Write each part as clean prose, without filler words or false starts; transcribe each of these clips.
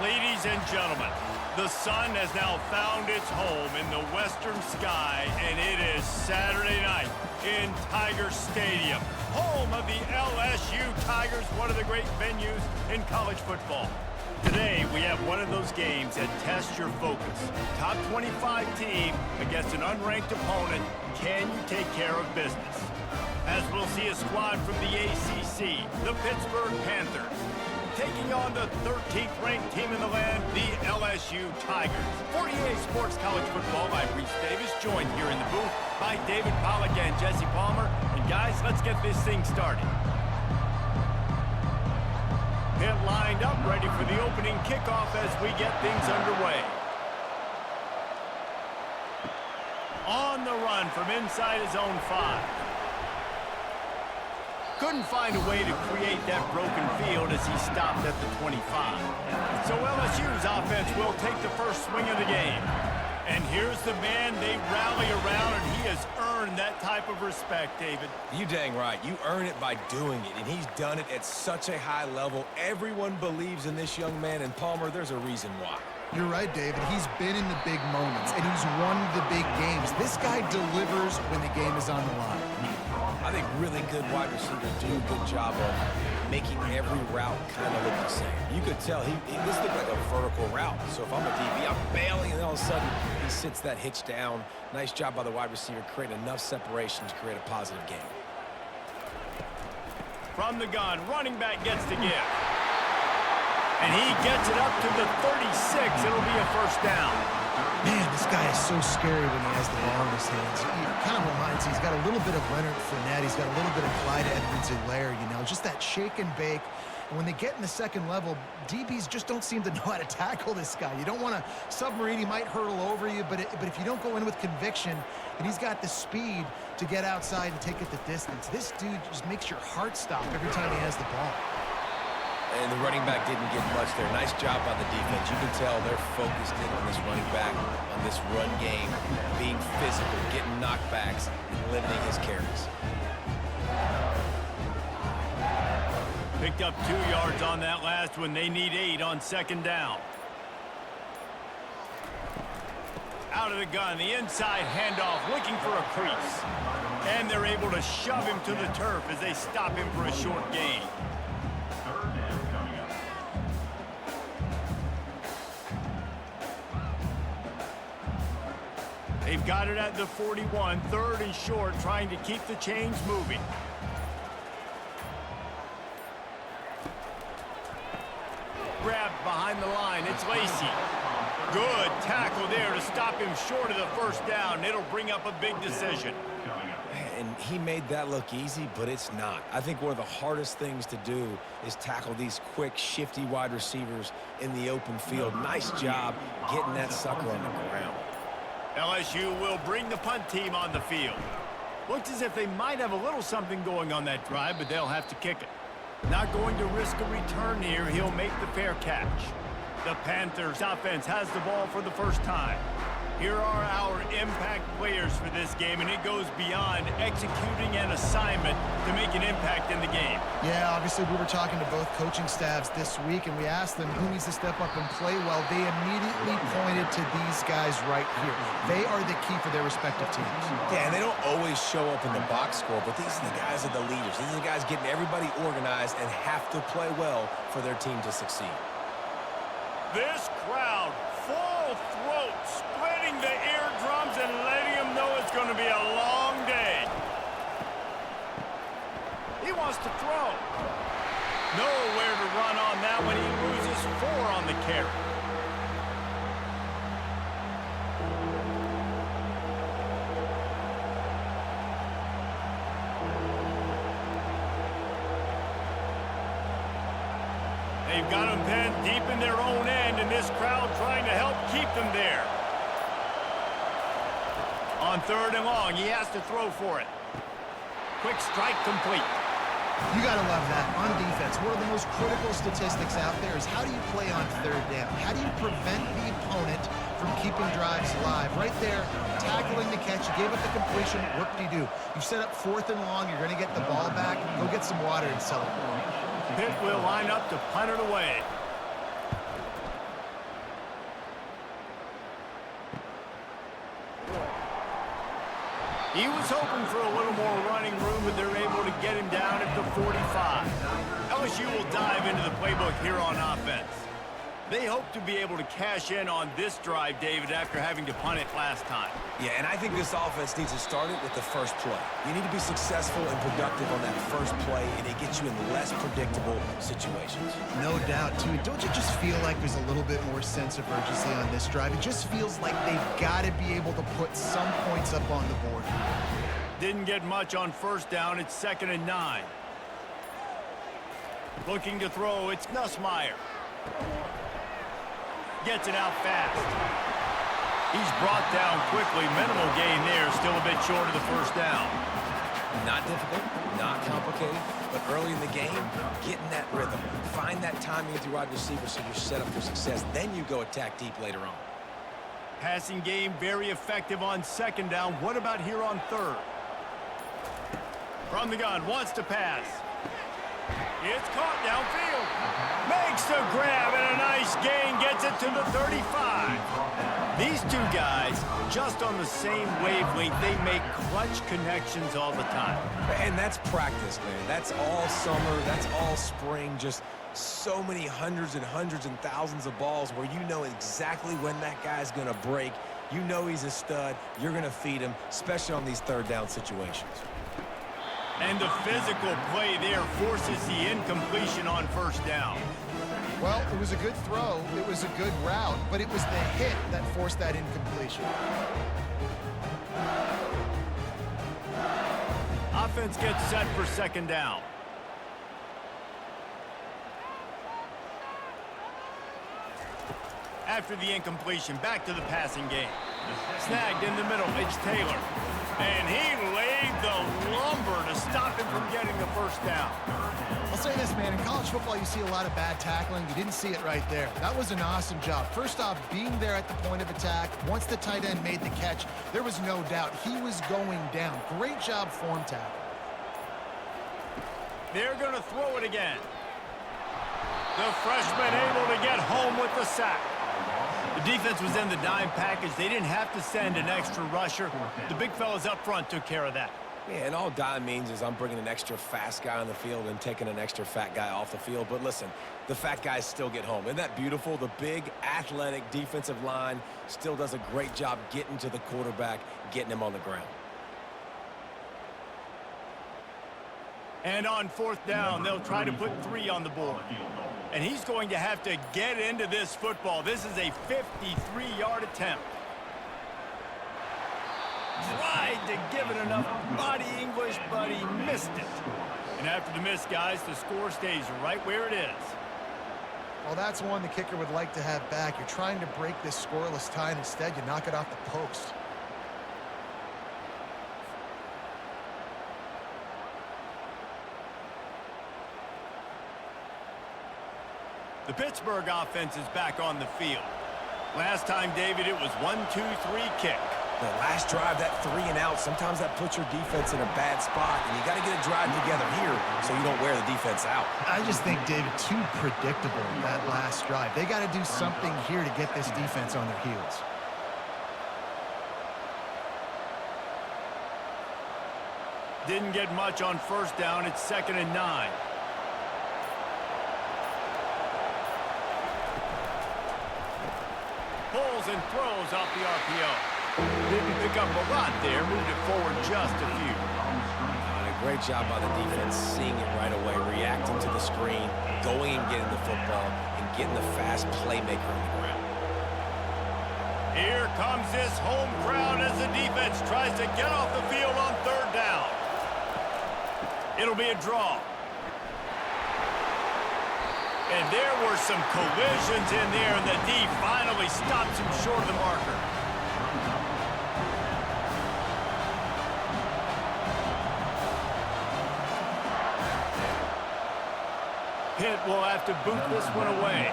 Ladies and gentlemen, the sun has now found its home in the western sky, and it is Saturday night in Tiger Stadium, home of the LSU Tigers, one of the great venues in college football. Today, we have one of those games that tests your focus. Top 25 team against an unranked opponent. Can you take care of business? As we'll see a squad from the ACC, the Pittsburgh Panthers, taking on the 13th ranked team in the land, the LSU Tigers. 48 Sports College Football, I'm Reese Davis, joined here in the booth by David Pollack and Jesse Palmer. And guys, let's get this thing started. Pitt lined up, ready for the opening kickoff as we get things underway. On the run from inside his own 5. Couldn't find a way to create that broken field as he stopped at the 25. So LSU's offense will take the first swing of the game. And here's the man they rally around, and he has earned that type of respect, David. You dang right. You earn it by doing it, and he's done it at such a high level. Everyone believes in this young man, and Palmer, there's a reason why. You're right, David. He's been in the big moments, and he's won the big games. This guy delivers when the game is on the line. I think really good wide receivers do a good job of making every route kind of look the same. You could tell this looked like a vertical route. So if I'm a DB, I'm bailing, and then all of a sudden he sits that hitch down. Nice job by the wide receiver, creating enough separation to create a positive game. From the gun, running back gets the give. And he gets it up to the 36. It'll be a first down. Man, this guy is so scary when he has the ball in his hands. He kind of reminds me, he's got a little bit of Leonard Fournette. He's got a little bit of Clyde Edwards-Helaire, you know, just that shake and bake. And when they get in the second level, DBs just don't seem to know how to tackle this guy. You don't want to submarine. He might hurtle over you, but if you don't go in with conviction, and he's got the speed to get outside and take it the distance, this dude just makes your heart stop every time he has the ball. And the running back didn't get much there. Nice job by the defense. You can tell they're focused in on this running back, on this run game, being physical, getting knockbacks, and limiting his carries. Picked up 2 yards on that last one. They need 8 on second down. Out of the gun, the inside handoff, looking for a crease. And they're able to shove him to the turf as they stop him for a short gain. They've got it at the 41, 3rd and short, trying to keep the chains moving. Grabbed behind the line, it's Lacey. Good tackle there to stop him short of the first down. It'll bring up a big decision. And he made that look easy, but it's not. I think one of the hardest things to do is tackle these quick, shifty wide receivers in the open field. Nice job getting that sucker on the ground. LSU will bring the punt team on the field. Looks as if they might have a little something going on that drive, but they'll have to kick it. Not going to risk a return here. He'll make the fair catch. The Panthers offense has the ball for the first time. Here are our impact players for this game, and it goes beyond executing an assignment to make an impact in the game. Yeah, obviously we were talking to both coaching staffs this week, and we asked them who needs to step up and play well. They immediately pointed to these guys right here. They are the key for their respective teams. Yeah, and they don't always show up in the box score, but these are the guys that are the leaders. These are the guys getting everybody organized and have to play well for their team to succeed. This crowd, full throat, splitting the eardrums and letting them know it's going to be a long day. He wants to throw. Nowhere to run on that one. He loses 4 on the carry. They've got them pinned deep in their own end, and this crowd trying to help keep them there. On 3rd and long, he has to throw for it. Quick strike complete. You got to love that. On defense, one of the most critical statistics out there is how do you play on 3rd down? How do you prevent the opponent from keeping drives alive? Right there, tackling the catch. You gave up the completion. What do you do? You set up 4th and long. You're going to get the ball back. Go get some water and celebrate. Pitt will line up to punt it away. He was hoping for a little more running room, but they're able to get him down at the 45. LSU will dive into the playbook here on offense. They hope to be able to cash in on this drive, David, after having to punt it last time. Yeah, and I think this offense needs to start it with the first play. You need to be successful and productive on that first play, and it gets you in less predictable situations. No doubt, too. Don't you just feel like there's a little bit more sense of urgency on this drive? It just feels like they've got to be able to put some points up on the board here. Didn't get much on first down. It's 2nd and 9. Looking to throw, it's Nussmeier. Gets it out fast. He's brought down quickly. Minimal gain there. Still a bit short of the first down. Not difficult, not complicated, but early in the game, get in that rhythm. Find that timing with your wide receiver so you're set up for success. Then you go attack deep later on. Passing game very effective on 2nd down. What about here on 3rd? From the gun, wants to pass. It's caught downfield. Makes the grab and a nice gain. Gets it to the 35. These two guys, just on the same wavelength, they make clutch connections all the time. And that's practice, man. That's all summer. That's all spring. Just so many hundreds and thousands of balls where you know exactly when that guy's going to break. You know he's a stud. You're going to feed him, especially on these 3rd down situations. And the physical play there forces the incompletion on 1st down. Well, it was a good throw. It was a good route, but it was the hit that forced that incompletion. Offense gets set for 2nd down. After the incompletion, back to the passing game. Snagged in the middle, it's Taylor. And he laid the lumber to stop him from getting the 1st down. I'll say this, man. In college football, you see a lot of bad tackling. You didn't see it right there. That was an awesome job. First off, being there at the point of attack. Once the tight end made the catch, there was no doubt he was going down. Great job form tackle. They're going to throw it again. The freshman able to get home with the sack. The defense was in the dime package. They didn't have to send an extra rusher. The big fellas up front took care of that. Yeah, and all dime means is I'm bringing an extra fast guy on the field and taking an extra fat guy off the field. But listen, the fat guys still get home. Isn't that beautiful? The big, athletic defensive line still does a great job getting to the quarterback, getting him on the ground. And on 4th down, they'll try to put 3 on the board. And he's going to have to get into this football. This is a 53-yard attempt. Tried to give it enough body English, but he missed it. And after the miss, guys, the score stays right where it is. Well, that's one the kicker would like to have back. You're trying to break this scoreless tie, and instead you knock it off the post. The Pittsburgh offense is back on the field. Last time, David, it was 1-2-3 kick. The last drive, that 3 and out, sometimes that puts your defense in a bad spot, and you got to get a drive together here so you don't wear the defense out. I just think, David, too predictable, that last drive. They got to do something here to get this defense on their heels. Didn't get much on 1st down. It's 2nd and 9. Pulls and throws off the RPO. Didn't pick up a lot there. Moved it forward just a few. And a great job by the defense seeing it right away, reacting to the screen, going and getting the football, and getting the fast playmaker on the ground. Here comes this home crowd as the defense tries to get off the field on 3rd down. It'll be a draw. And there were some collisions in there, and the D finally stops him short of the marker. Pitt will have to boot this one away.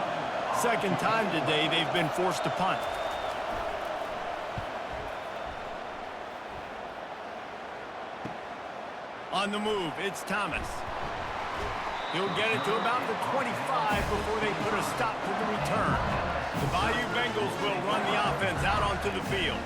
2nd time today they've been forced to punt. On the move, it's Thomas. He'll get it to about the 25 before they put a stop to the return. The Bayou Bengals will run the offense out onto the field.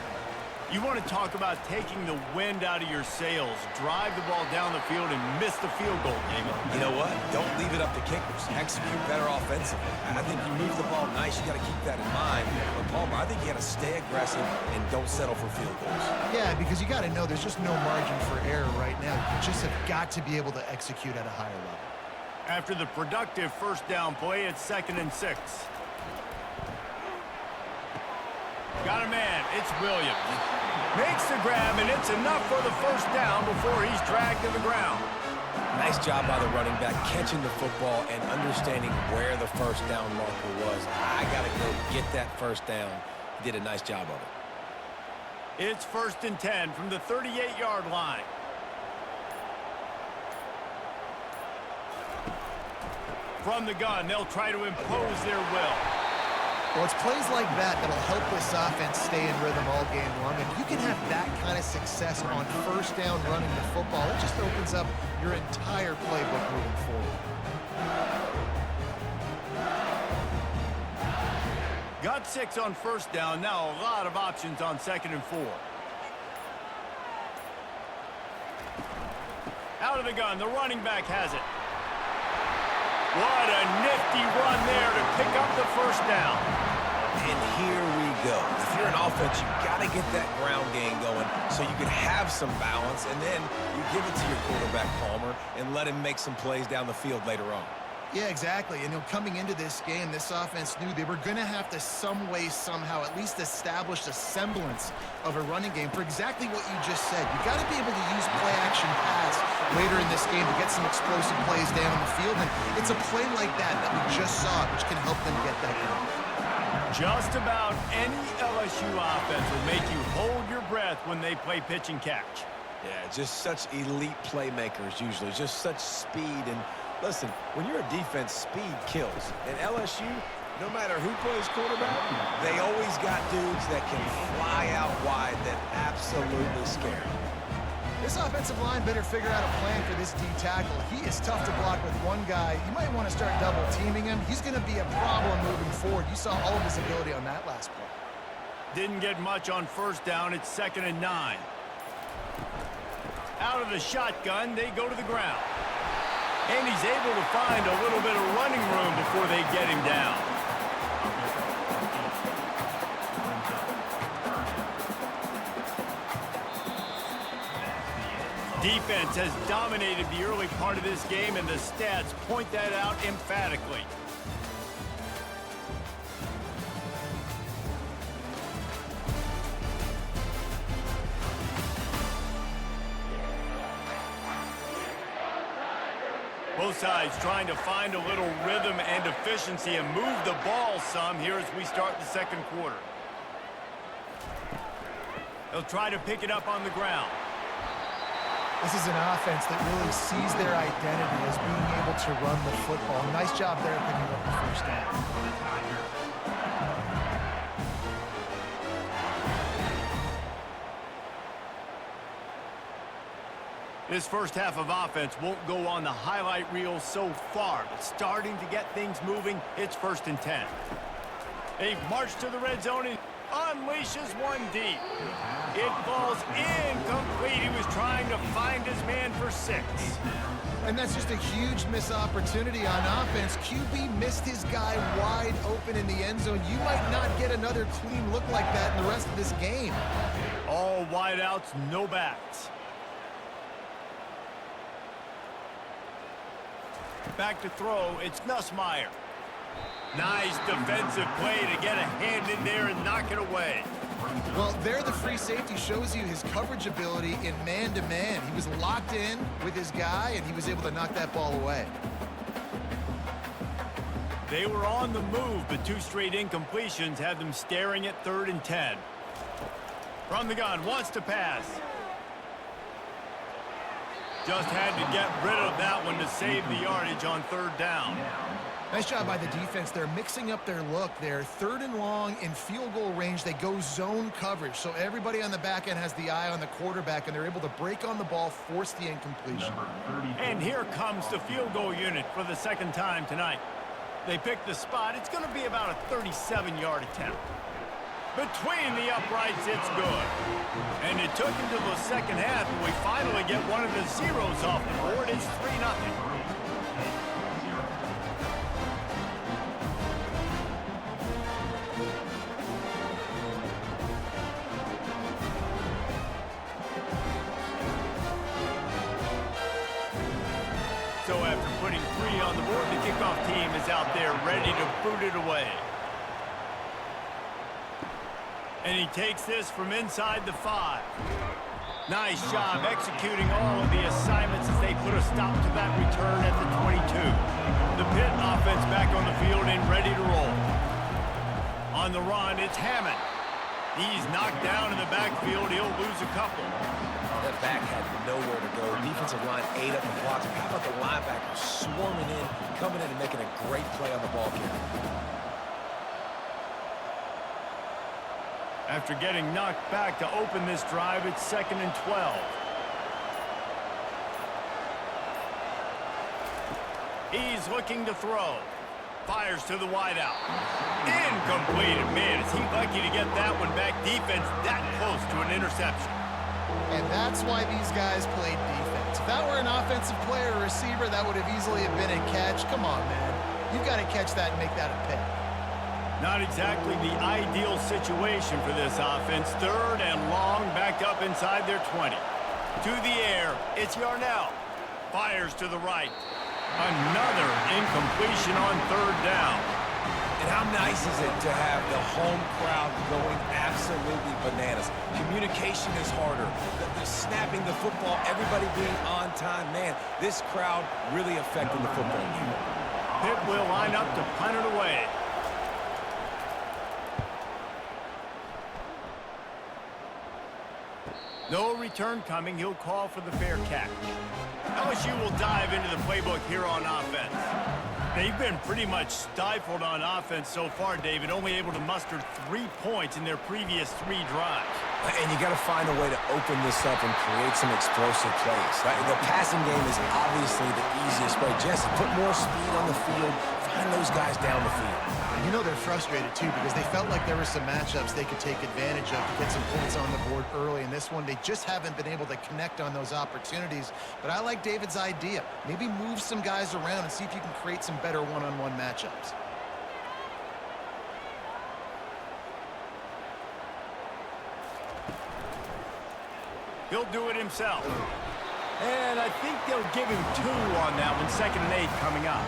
You want to talk about taking the wind out of your sails. Drive the ball down the field and miss the field goal, Damon. You know what? Don't leave it up to kickers. Execute better offensively. I think you move the ball nice. You got to keep that in mind. But Palmer, I think you got to stay aggressive and don't settle for field goals. Yeah, because you got to know there's just no margin for error right now. You just have got to be able to execute at a higher level. After the productive first down play, it's 2nd and 6. Got a man. It's Williams. Makes the grab, and it's enough for the first down before he's dragged to the ground. Nice job by the running back catching the football and understanding where the first down marker was. I got to go get that first down. He did a nice job of it. It's 1st and 10 from the 38-yard line. From the gun, they'll try to impose their will. Well, it's plays like that that'll help this offense stay in rhythm all game long. And you can have that kind of success on first down running the football. It just opens up your entire playbook moving forward. Got 6 on first down. Now a lot of options on 2nd and 4. Out of the gun, the running back has it. What a nifty run there to pick up the first down. And here we go. If you're an offense, you got to get that ground game going so you can have some balance, and then you give it to your quarterback, Palmer, and let him make some plays down the field later on. Yeah, exactly. And coming into this game, this offense knew they were going to have to some way, somehow, at least establish a semblance of a running game for exactly what you just said. You got to be able to use play-action pass later in this game to get some explosive plays down on the field. And it's a play like that we just saw, which can help them get that going. Just about any LSU offense will make you hold your breath when they play pitch and catch. Yeah, just such elite playmakers usually, just such speed. And listen, when you're a defense, speed kills. And LSU, no matter who plays quarterback, they always got dudes that can fly out wide that absolutely scare them. This offensive line better figure out a plan for this D tackle. He is tough to block with one guy. You might want to start double teaming him. He's going to be a problem moving forward. You saw all of his ability on that last play. Didn't get much on first down. It's 2nd and 9. Out of the shotgun, they go to the ground. And he's able to find a little bit of running room before they get him down. Defense has dominated the early part of this game, and the stats point that out emphatically. Both sides trying to find a little rhythm and efficiency and move the ball some here as we start the second quarter. They'll try to pick it up on the ground. This is an offense that really sees their identity as being able to run the football. Nice job there picking up the first down. This first half of offense won't go on the highlight reel so far, but starting to get things moving, it's 1st and 10. They've marched to the red zone and unleashes one deep. It falls incomplete. He was trying to find his man for 6. And that's just a huge missed opportunity on offense. QB missed his guy wide open in the end zone. You might not get another clean look like that in the rest of this game. All wideouts, no backs. Back to throw, it's Nussmeier. Nice defensive play to get a hand in there and knock it away. Well, there the free safety shows you his coverage ability in man-to-man. He was locked in with his guy, and he was able to knock that ball away. They were on the move, but 2 straight incompletions had them staring at 3rd and 10. From the gun, wants to pass. Just had to get rid of that one to save the yardage on 3rd down. Nice job by the defense. They're mixing up their look. They're 3rd and long in field goal range. They go zone coverage. So everybody on the back end has the eye on the quarterback, and they're able to break on the ball, force the incompletion. And here comes the field goal unit for the 2nd time tonight. They pick the spot. It's going to be about a 37-yard attempt. Between the uprights, it's good. And it took until the second half, and we finally get one of the zeros off the board. It's 3-0. So after putting 3 on the board, the kickoff team is out there ready to boot it away. And he takes this from inside the 5. Nice job executing all of the assignments as they put a stop to that return at the 22. The Pitt offense back on the field and ready to roll. On the run, it's Hammond. He's knocked down in the backfield. He'll lose a couple. That back had nowhere to go. Defensive line ate up the blocks. How about the linebacker swarming in, coming in and making a great play on the ball carrier? After getting knocked back to open this drive, it's 2nd and 12. He's looking to throw. Fires to the wideout. Incomplete. Man, is he lucky to get that one back. Defense that close to an interception. And that's why these guys played defense. If that were an offensive player or receiver, that would have easily been a catch. Come on, man. You've got to catch that and make that a pick. Not exactly the ideal situation for this offense. 3rd and long, backed up inside their 20. To the air, it's Yarnell. Fires to the right. Another incompletion on 3rd down. And how nice is it to have the home crowd going absolutely bananas? Communication is harder. The snapping the football, everybody being on time. Man, this crowd really affecting the football game. Pitt will line up to punt it away. No return coming. He'll call for the fair catch. LSU will dive into the playbook here on offense. They've been pretty much stifled on offense so far, David, only able to muster 3 points in their previous 3 drives. And you got to find a way to open this up and create some explosive plays. Right? The passing game is obviously the easiest way. Jesse, put more speed on the field, find those guys down the field. You know they're frustrated, too, because they felt like there were some matchups they could take advantage of to get some points on the board early. In this one, they just haven't been able to connect on those opportunities. But I like David's idea. Maybe move some guys around and see if you can create some better one-on-one matchups. He'll do it himself. And I think they'll give him 2 on that one. 2nd and 8 coming up.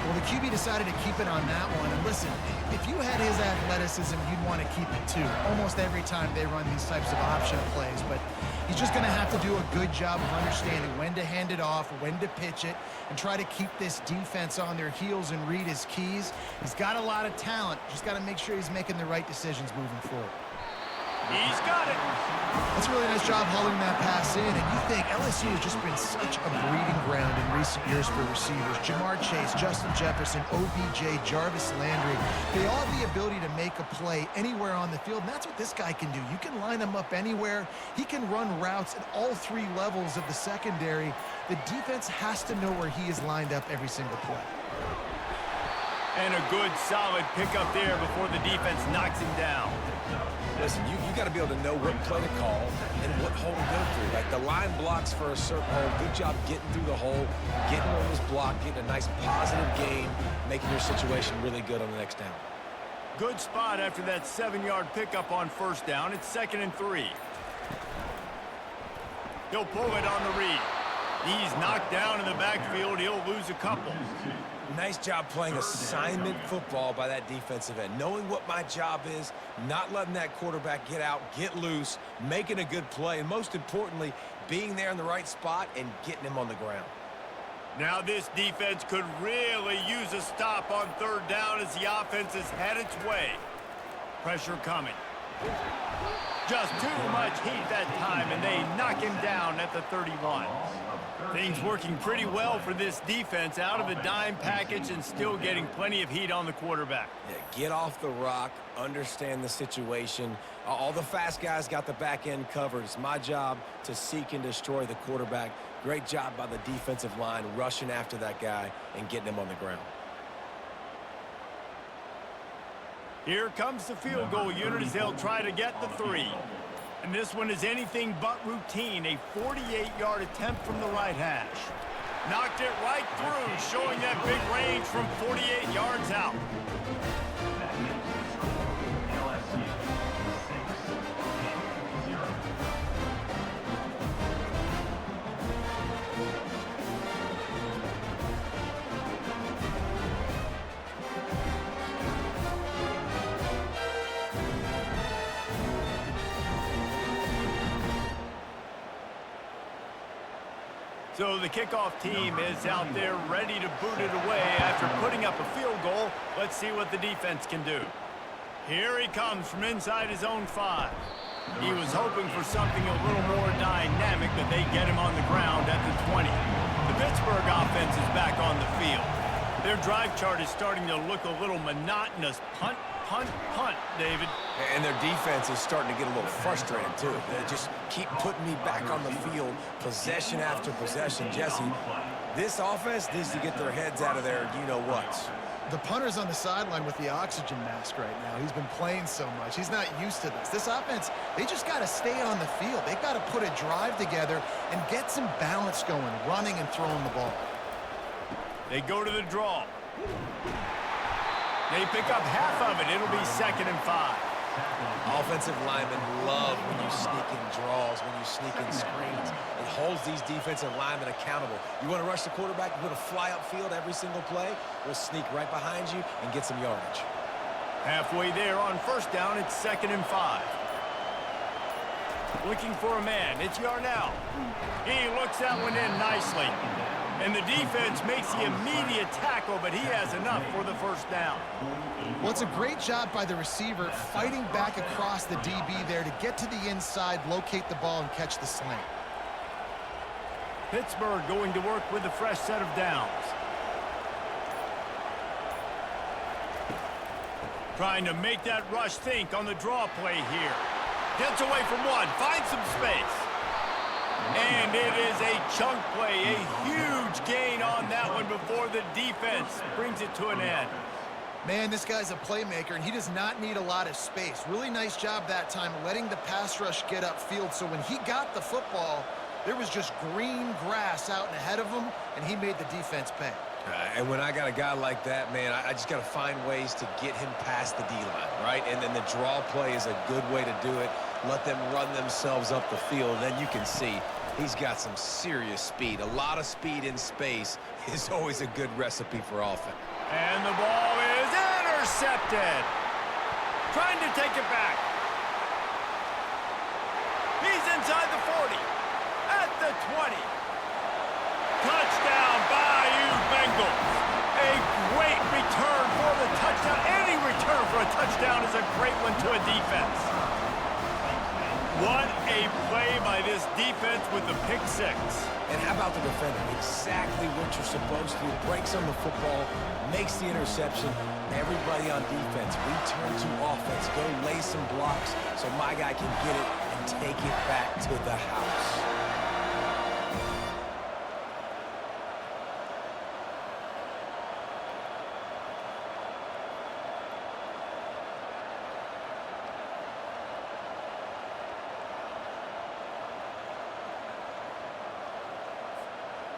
Well, the QB decided to keep it on that one. And listen, if you had his athleticism, you'd want to keep it too. Almost every time they run these types of option plays. But he's just going to have to do a good job of understanding when to hand it off, when to pitch it, and try to keep this defense on their heels and read his keys. He's got a lot of talent. Just got to make sure he's making the right decisions moving forward. He's got it. That's a really nice job hauling that pass in. And you think LSU has just been such a breeding ground in recent years for receivers. Jamar Chase, Justin Jefferson, OBJ, Jarvis Landry. They all have the ability to make a play anywhere on the field, and that's what this guy can do. You can line him up anywhere. He can run routes at all 3 levels of the secondary. The defense has to know where he is lined up every single play. And a good, solid pickup there before the defense knocks him down. Listen, you got to be able to know what play to call and what hole to go through. Like the line blocks for a certain hole. Good job getting through the hole, getting on this block, getting a nice positive gain, making your situation really good on the next down. Good spot after that 7-yard pickup on 1st down. It's 2nd and 3. He'll pull it on the read. He's knocked down in the backfield. He'll lose a couple. Nice job playing assignment football by that defensive end. Knowing what my job is, not letting that quarterback get out, get loose, making a good play, and most importantly, being there in the right spot and getting him on the ground. Now this defense could really use a stop on 3rd down as the offense has had its way. Pressure coming. Just too much heat that time, and they knock him down at the 31. Things working pretty well for this defense, out of the dime package and still getting plenty of heat on the quarterback. Yeah, get off the rock, understand the situation. All the fast guys got the back end covered. It's my job to seek and destroy the quarterback. Great job by the defensive line rushing after that guy and getting him on the ground. Here comes the field goal unit as they'll try to get the 3. And this one is anything but routine, a 48-yard attempt from the right hash. Knocked it right through, showing that big range from 48 yards out. So the kickoff team is out there ready to boot it away after putting up a field goal. Let's see what the defense can do. Here he comes from inside his own 5. He was hoping for something a little more dynamic, but they get him on the ground at the 20. The Pittsburgh offense is back on the field. Their drive chart is starting to look a little monotonous. Punt, punt, punt, David. And their defense is starting to get a little frustrated, too. They just keep putting me back on the field, possession after possession. Jesse, this offense needs to get their heads out of their you-know-whats. The punter's on the sideline with the oxygen mask right now. He's been playing so much. He's not used to this. This offense, they just got to stay on the field. They've got to put a drive together and get some balance going, running and throwing the ball. They go to the draw. They pick up half of it. It'll be 2nd and 5. Offensive linemen love when you sneak in draws, when you sneak in screens. It holds these defensive linemen accountable. You want to rush the quarterback, you want to fly upfield every single play, we'll sneak right behind you and get some yardage. Halfway there on 1st down, it's 2nd and 5. Looking for a man. It's Yarnell. He looks that one in nicely. And the defense makes the immediate tackle, but he has enough for the 1st down. Well, it's a great job by the receiver fighting back across the DB there to get to the inside, locate the ball, and catch the slant. Pittsburgh going to work with a fresh set of downs. Trying to make that rush think on the draw play here. Gets away from one, finds some space. And it is a chunk play, a huge gain on that one before the defense brings it to an end. Man, this guy's a playmaker, and he does not need a lot of space. Really nice job that time letting the pass rush get upfield, so when he got the football, there was just green grass out and ahead of him, and he made the defense pay. And when I got a guy like that, man, I just got to find ways to get him past the D-line, right? And then the draw play is a good way to do it. Let them run themselves up the field, and then you can see he's got some serious speed. A lot of speed in space is always a good recipe for offense. And the ball is intercepted. Trying to take it back. He's inside the 40. At the 20. Touchdown, Bayou Bengals. A great return for the touchdown. Any return for a touchdown is a great one to a defense. What a play by this defense with the pick 6. And how about the defender? Exactly what you're supposed to do. Breaks on the football, makes the interception. Everybody on defense, return to offense. Go lay some blocks so my guy can get it and take it back to the house.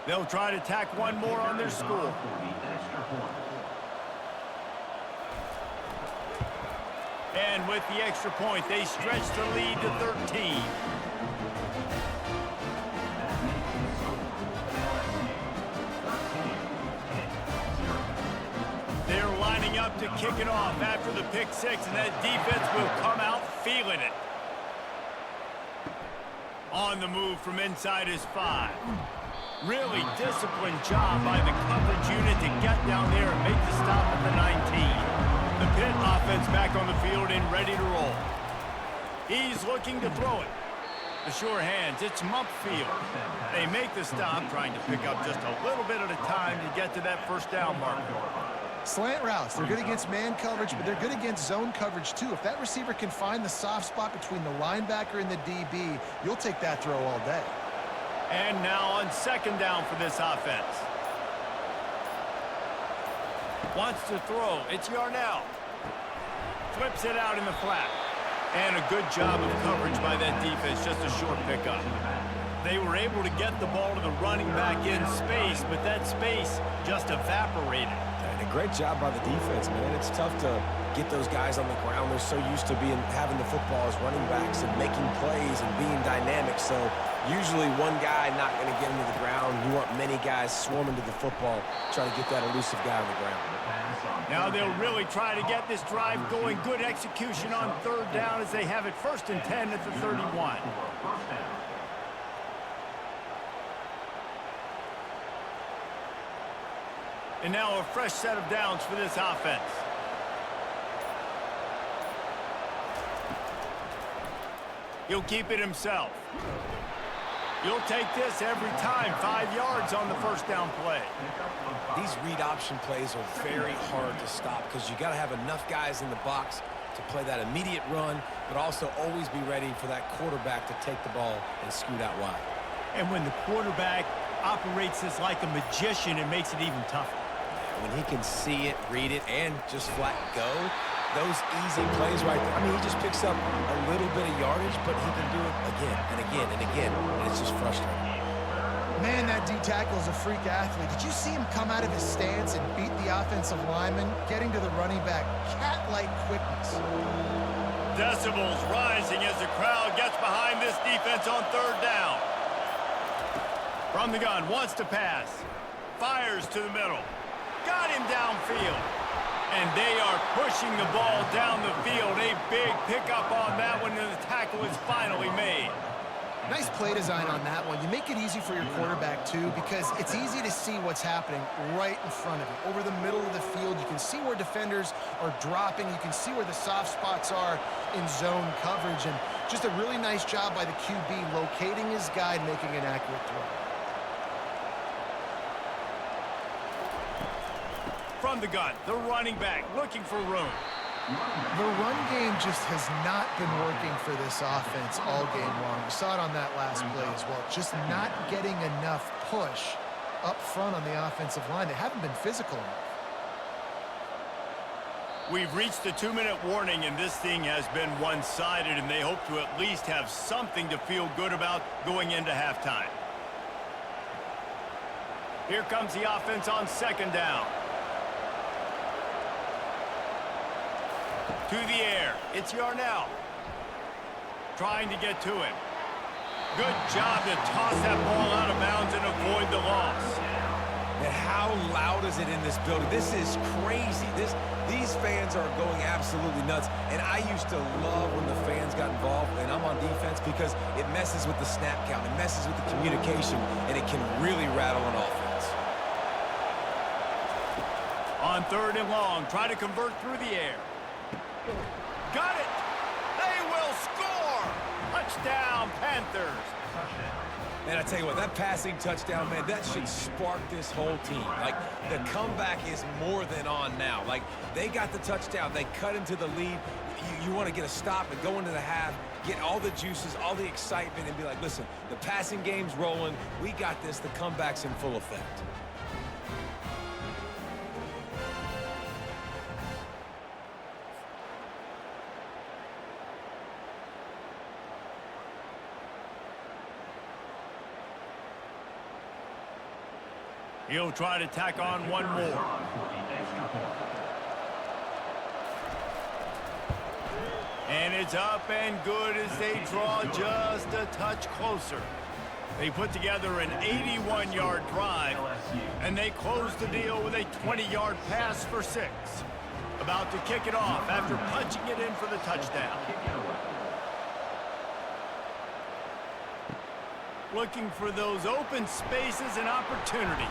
They'll try to tack one more on their score. And with the extra point, they stretch the lead to 13. They're lining up to kick it off after the pick 6, and that defense will come out feeling it. On the move from inside his 5. Really disciplined job by the coverage unit to get down there and make the stop at the 19. The Pitt offense back on the field and ready to roll. He's looking to throw it. The sure hands, it's Mumpfield. They make the stop, trying to pick up just a little bit at a time to get to that 1st down marker. Slant routes, they're good against man coverage, but they're good against zone coverage too. If that receiver can find the soft spot between the linebacker and the DB, you'll take that throw all day. And now on 2nd down for this offense. Wants to throw. It's Yarnell. flips it out in the flat. And a good job of coverage by that defense, just a short pickup. They were able to get the ball to the running back in space, but that space just evaporated. And a great job by the defense, man. It's tough to get those guys on the ground. They're so used to having the football as running backs and making plays and being dynamic. So usually one guy not going to get into the ground. You want many guys swarming to the football, trying to get that elusive guy on the ground. Now they'll really try to get this drive going. Good execution on third down as they have it 1st and 10 at the 31. And now a fresh set of downs for this offense. He'll keep it himself. You'll take this every time. 5 yards on the first down play. These read option plays are very hard to stop because you got to have enough guys in the box to play that immediate run, but also always be ready for that quarterback to take the ball and scoot out wide. And when the quarterback operates this like a magician, it makes it even tougher. When he can see it, read it, and just flat go, those easy plays right there. I mean, he just picks up a little bit of yardage, but he can do it again and again and again, and it's just frustrating. Man, that D-tackle is a freak athlete. Did you see him come out of his stance and beat the offensive lineman, getting to the running back? Cat-like quickness. Decibels rising as the crowd gets behind this defense on third down. From the gun, wants to pass. Fires to the middle. Got him downfield. And they are pushing the ball down the field. A big pickup on that one, and the tackle is finally made. Nice play design on that one. You make it easy for your quarterback, too, because it's easy to see what's happening right in front of you. Over the middle of the field, you can see where defenders are dropping. You can see where the soft spots are in zone coverage. And just a really nice job by the QB locating his guy and making an accurate throw. From the gun, the running back looking for room. The run game just has not been working for this offense all game long. We saw it on that last play as well. Just not getting enough push up front on the offensive line. They haven't been physical enough. We've reached the 2-minute warning, and this thing has been one-sided, and they hope to at least have something to feel good about going into halftime. Here comes the offense on 2nd down. To the air, it's Yarnell. Trying to get to him. Good job to toss that ball out of bounds and avoid the loss. And how loud is it in this building? This is crazy. These fans are going absolutely nuts. And I used to love when the fans got involved, and I'm on defense, because it messes with the snap count. It messes with the communication, and it can really rattle an offense. On 3rd and long, try to convert through the air. Got it! They will score! Touchdown, Panthers! And I tell you what, that passing touchdown, man, that should spark this whole team. Like, the comeback is more than on now. Like, they got the touchdown. They cut into the lead. You want to get a stop and go into the half, get all the juices, all the excitement, and be like, listen, the passing game's rolling. We got this. The comeback's in full effect. He'll try to tack on one more. And it's up and good as they draw just a touch closer. They put together an 81-yard drive, and they close the deal with a 20-yard pass for 6. About to kick it off after punching it in for the touchdown. Looking for those open spaces and opportunity.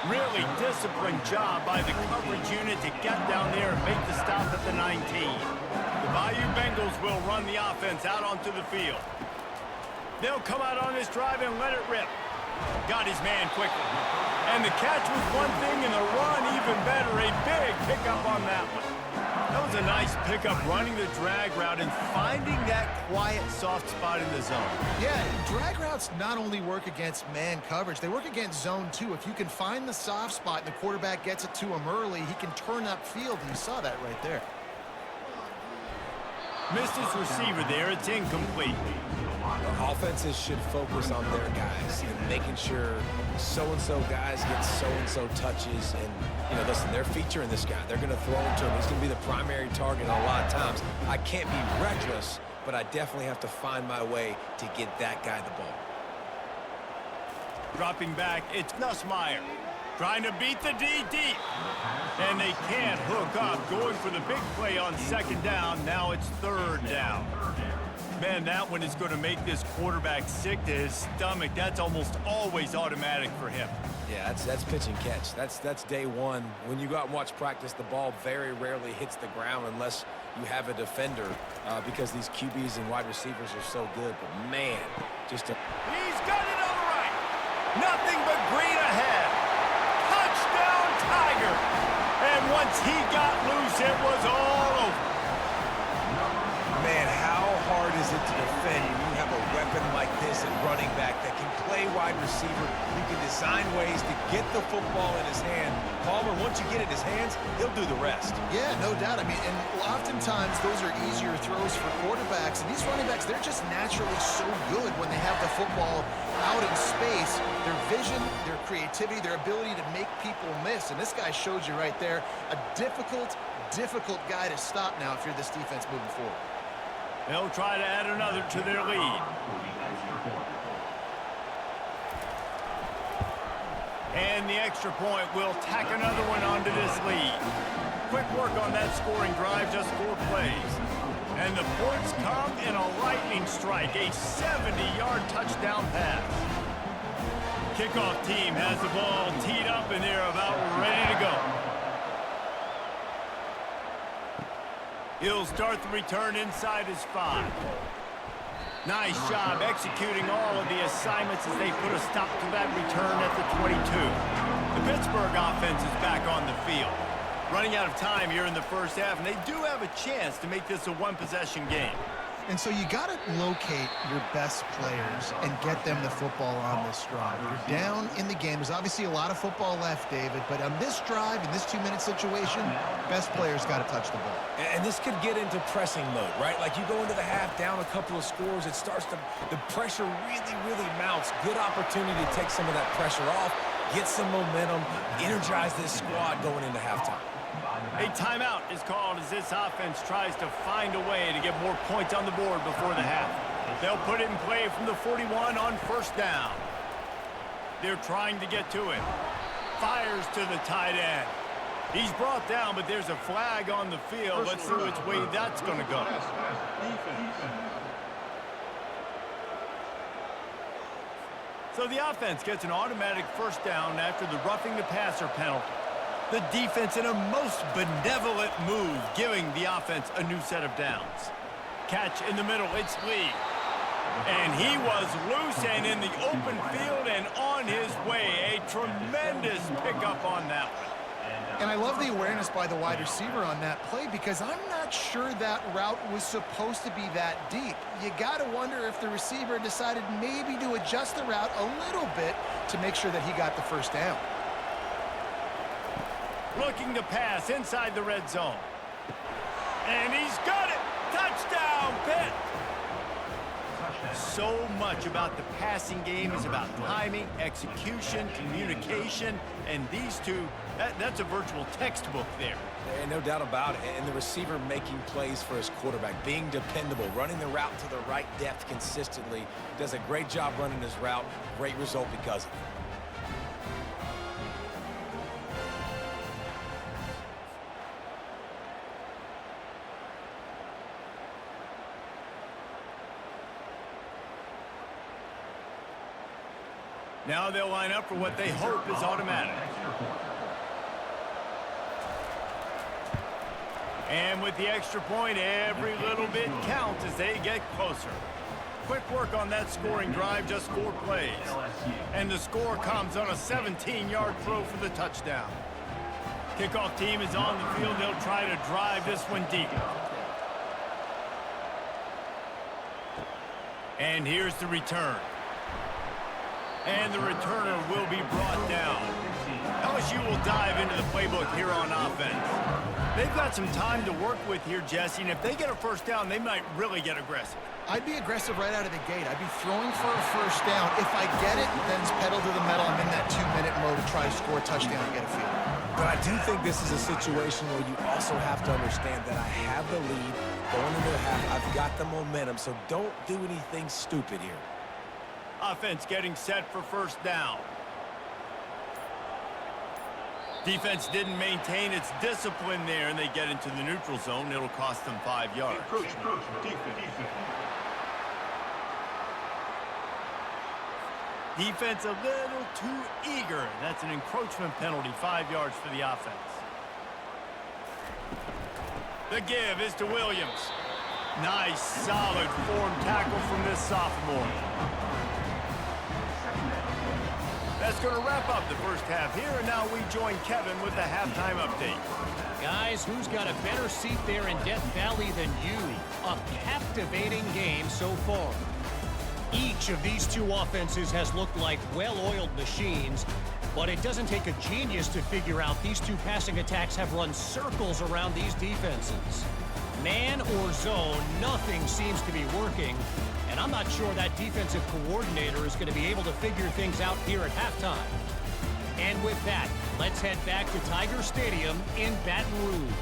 Really disciplined job by the coverage unit to get down there and make the stop at the 19. The Bayou Bengals will run the offense out onto the field. They'll come out on this drive and let it rip. Got his man quickly. And the catch was one thing and the run even better. A big pickup on that one. That was a nice pickup, running the drag route and finding that quiet, soft spot in the zone. Yeah, drag routes not only work against man coverage, they work against zone too. If you can find the soft spot and the quarterback gets it to him early, he can turn upfield. You saw that right there. Missed his receiver there. It's incomplete. Offenses should focus on their guys and making sure so-and-so guys get so-and-so touches. And, listen, they're featuring this guy. They're going to throw him to him. He's going to be the primary target a lot of times. I can't be reckless, but I definitely have to find my way to get that guy the ball. Dropping back, it's Nussmeier. Trying to beat the D deep. And they can't hook up. Going for the big play on second down. Now it's third down. Man, that one is going to make this quarterback sick to his stomach. That's almost always automatic for him. Yeah, that's pitch and catch. That's day one. When you go out and watch practice, the ball very rarely hits the ground unless you have a defender because these QBs and wide receivers are so good. But, man, He's got it on the right. Nothing but green ahead. Touchdown, Tiger. And once he got loose, it was all over. Man, how hard is it to defend when you have a weapon like this at running back that can play wide receiver? You can design ways to get the football in his hand. Palmer, once you get it in his hands, he'll do the rest. Yeah, no doubt. I mean, and oftentimes those are easier throws for quarterbacks. And these running backs, they're just naturally so good when they have the football out in space. Their vision, their creativity, their ability to make people miss. And this guy showed you right there, a difficult guy to stop now if you're this defense moving forward. They'll try to add another to their lead. And the extra point will tack another one onto this lead. Quick work on that scoring drive, just 4 plays. And the points come in a lightning strike, a 70-yard touchdown pass. Kickoff team has the ball teed up, and they're about ready to go. He'll start the return inside his 5. Nice job executing all of the assignments as they put a stop to that return at the 22. The Pittsburgh offense is back on the field. Running out of time here in the first half, and they do have a chance to make this a one-possession game. And so you got to locate your best players and get them the football on this drive. You're down in the game. There's obviously a lot of football left, David, but on this drive, in this 2-minute situation, best players got to touch the ball. And this could get into pressing mode, right? Like you go into the half down a couple of scores, it starts to, the pressure really mounts. Good opportunity to take some of that pressure off, get some momentum, energize this squad going into halftime. A timeout is called as this offense tries to find a way to get more points on the board before the half. They'll put it in play from the 41 on first down. They're trying to get to it. Fires to the tight end. He's brought down, but there's a flag on the field. Let's see which way that's going to go. So the offense gets an automatic first down after the roughing the passer penalty. The defense in a most benevolent move, giving the offense a new set of downs. Catch in the middle, it's Lee. And he was loose and in the open field and on his way. A tremendous pickup on that one. And I love the awareness by the wide receiver on that play because I'm not sure that route was supposed to be that deep. You got to wonder if the receiver decided maybe to adjust the route a little bit to make sure that he got the first down. Looking to pass inside the red zone. And he's got it! Touchdown, Penn! So much about the passing game is about timing, execution, communication, and these two, that's a virtual textbook there. And no doubt about it. And the receiver making plays for his quarterback, being dependable, running the route to the right depth consistently. Does a great job running his route. Great result because of it. Now they'll line up for what they hope is automatic. And with the extra point, every little bit counts as they get closer. Quick work on that scoring drive, just 4 plays. And the score comes on a 17-yard throw for the touchdown. Kickoff team is on the field. They'll try to drive this one deep. And here's the return. And the returner will be brought down. LSU will dive into the playbook here on offense. They've got some time to work with here, Jesse, and if they get a first down, they might really get aggressive. I'd be aggressive right out of the gate. I'd be throwing for a first down. If I get it, then it's pedal to the metal. I'm in that 2-minute mode to try to score a touchdown and get a field. But I do think this is a situation where you also have to understand that I have the lead going into the half. I've got the momentum, so don't do anything stupid here. Offense getting set for first down. Defense didn't maintain its discipline there, and they get into the neutral zone. It'll cost them 5 yards. Defense a little too eager. That's an encroachment penalty, 5 yards for the offense. The give is to Williams. Nice, solid form tackle from this sophomore. That's going to wrap up the first half here, and now we join Kevin with the halftime update. Guys, who's got a better seat there in Death Valley than you? A captivating game so far. Each of these two offenses has looked like well-oiled machines, but it doesn't take a genius to figure out these two passing attacks have run circles around these defenses. Man or zone, nothing seems to be working, and I'm not sure that defensive coordinator is going to be able to figure things out here at halftime. And with that, let's head back to Tiger Stadium in Baton Rouge.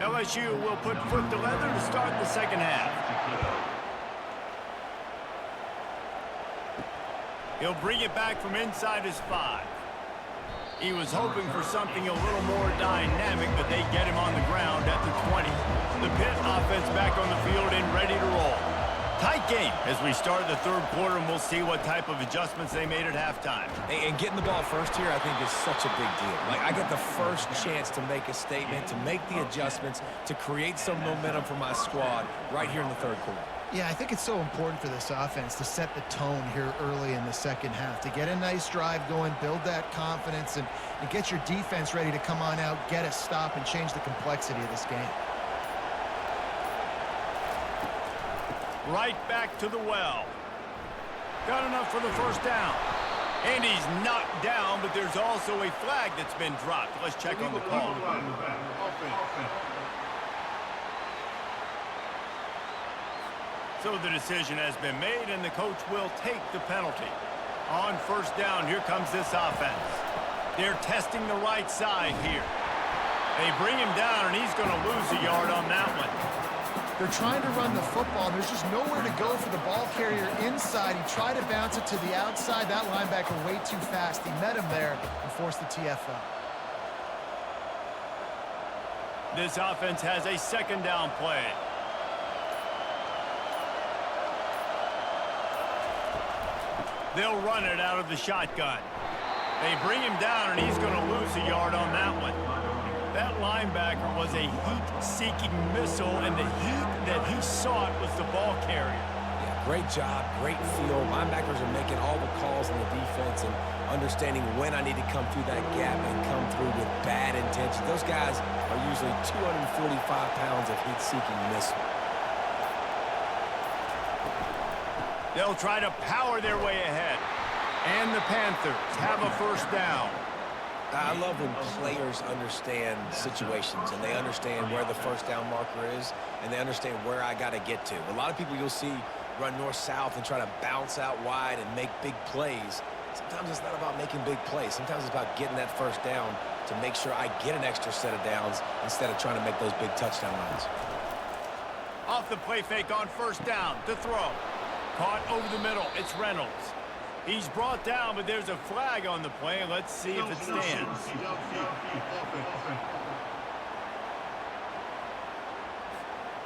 LSU will put foot to leather to start the second half. He'll bring it back from inside his 5. He was hoping for something a little more dynamic, but they get him on the ground at the 20. The Pitt offense back on the field and ready to roll. Tight game as we start the third quarter, and we'll see what type of adjustments they made at halftime. And getting the ball first here, I think, is such a big deal. Like, I get the first chance to make a statement, to make the adjustments, to create some momentum for my squad right here in the third quarter. Yeah, I think it's so important for this offense to set the tone here early in the second half, to get a nice drive going, build that confidence, and get your defense ready to come on out, get a stop, and change the complexity of this game. Right back to the well. Got enough for the first down. And he's knocked down, but there's also a flag that's been dropped. Let's check on the call. So the decision has been made, and the coach will take the penalty. On first down, here comes this offense. They're testing the right side here. They bring him down, and he's going to lose a yard on that one. They're trying to run the football, and there's just nowhere to go for the ball carrier inside. He tried to bounce it to the outside. That linebacker way too fast. He met him there and forced the TFL. This offense has a second down play. They'll run it out of the shotgun. They bring him down, and he's going to lose a yard on that one. That linebacker was a heat-seeking missile, and the heat that he sought was the ball carrier. Yeah, great job, great feel. Linebackers are making all the calls in the defense and understanding when I need to come through that gap and come through with bad intention. Those guys are usually 245 pounds of heat-seeking missile. They'll try to power their way ahead. And the Panthers have a first down. I love when players understand situations and they understand where the first down marker is and they understand where I got to get to. A lot of people you'll see run north-south and try to bounce out wide and make big plays. Sometimes it's not about making big plays. Sometimes it's about getting that first down to make sure I get an extra set of downs instead of trying to make those big touchdown runs. Off the play fake on first down to throw. Caught over the middle. It's Reynolds. He's brought down, but there's a flag on the play. Let's see if it stands.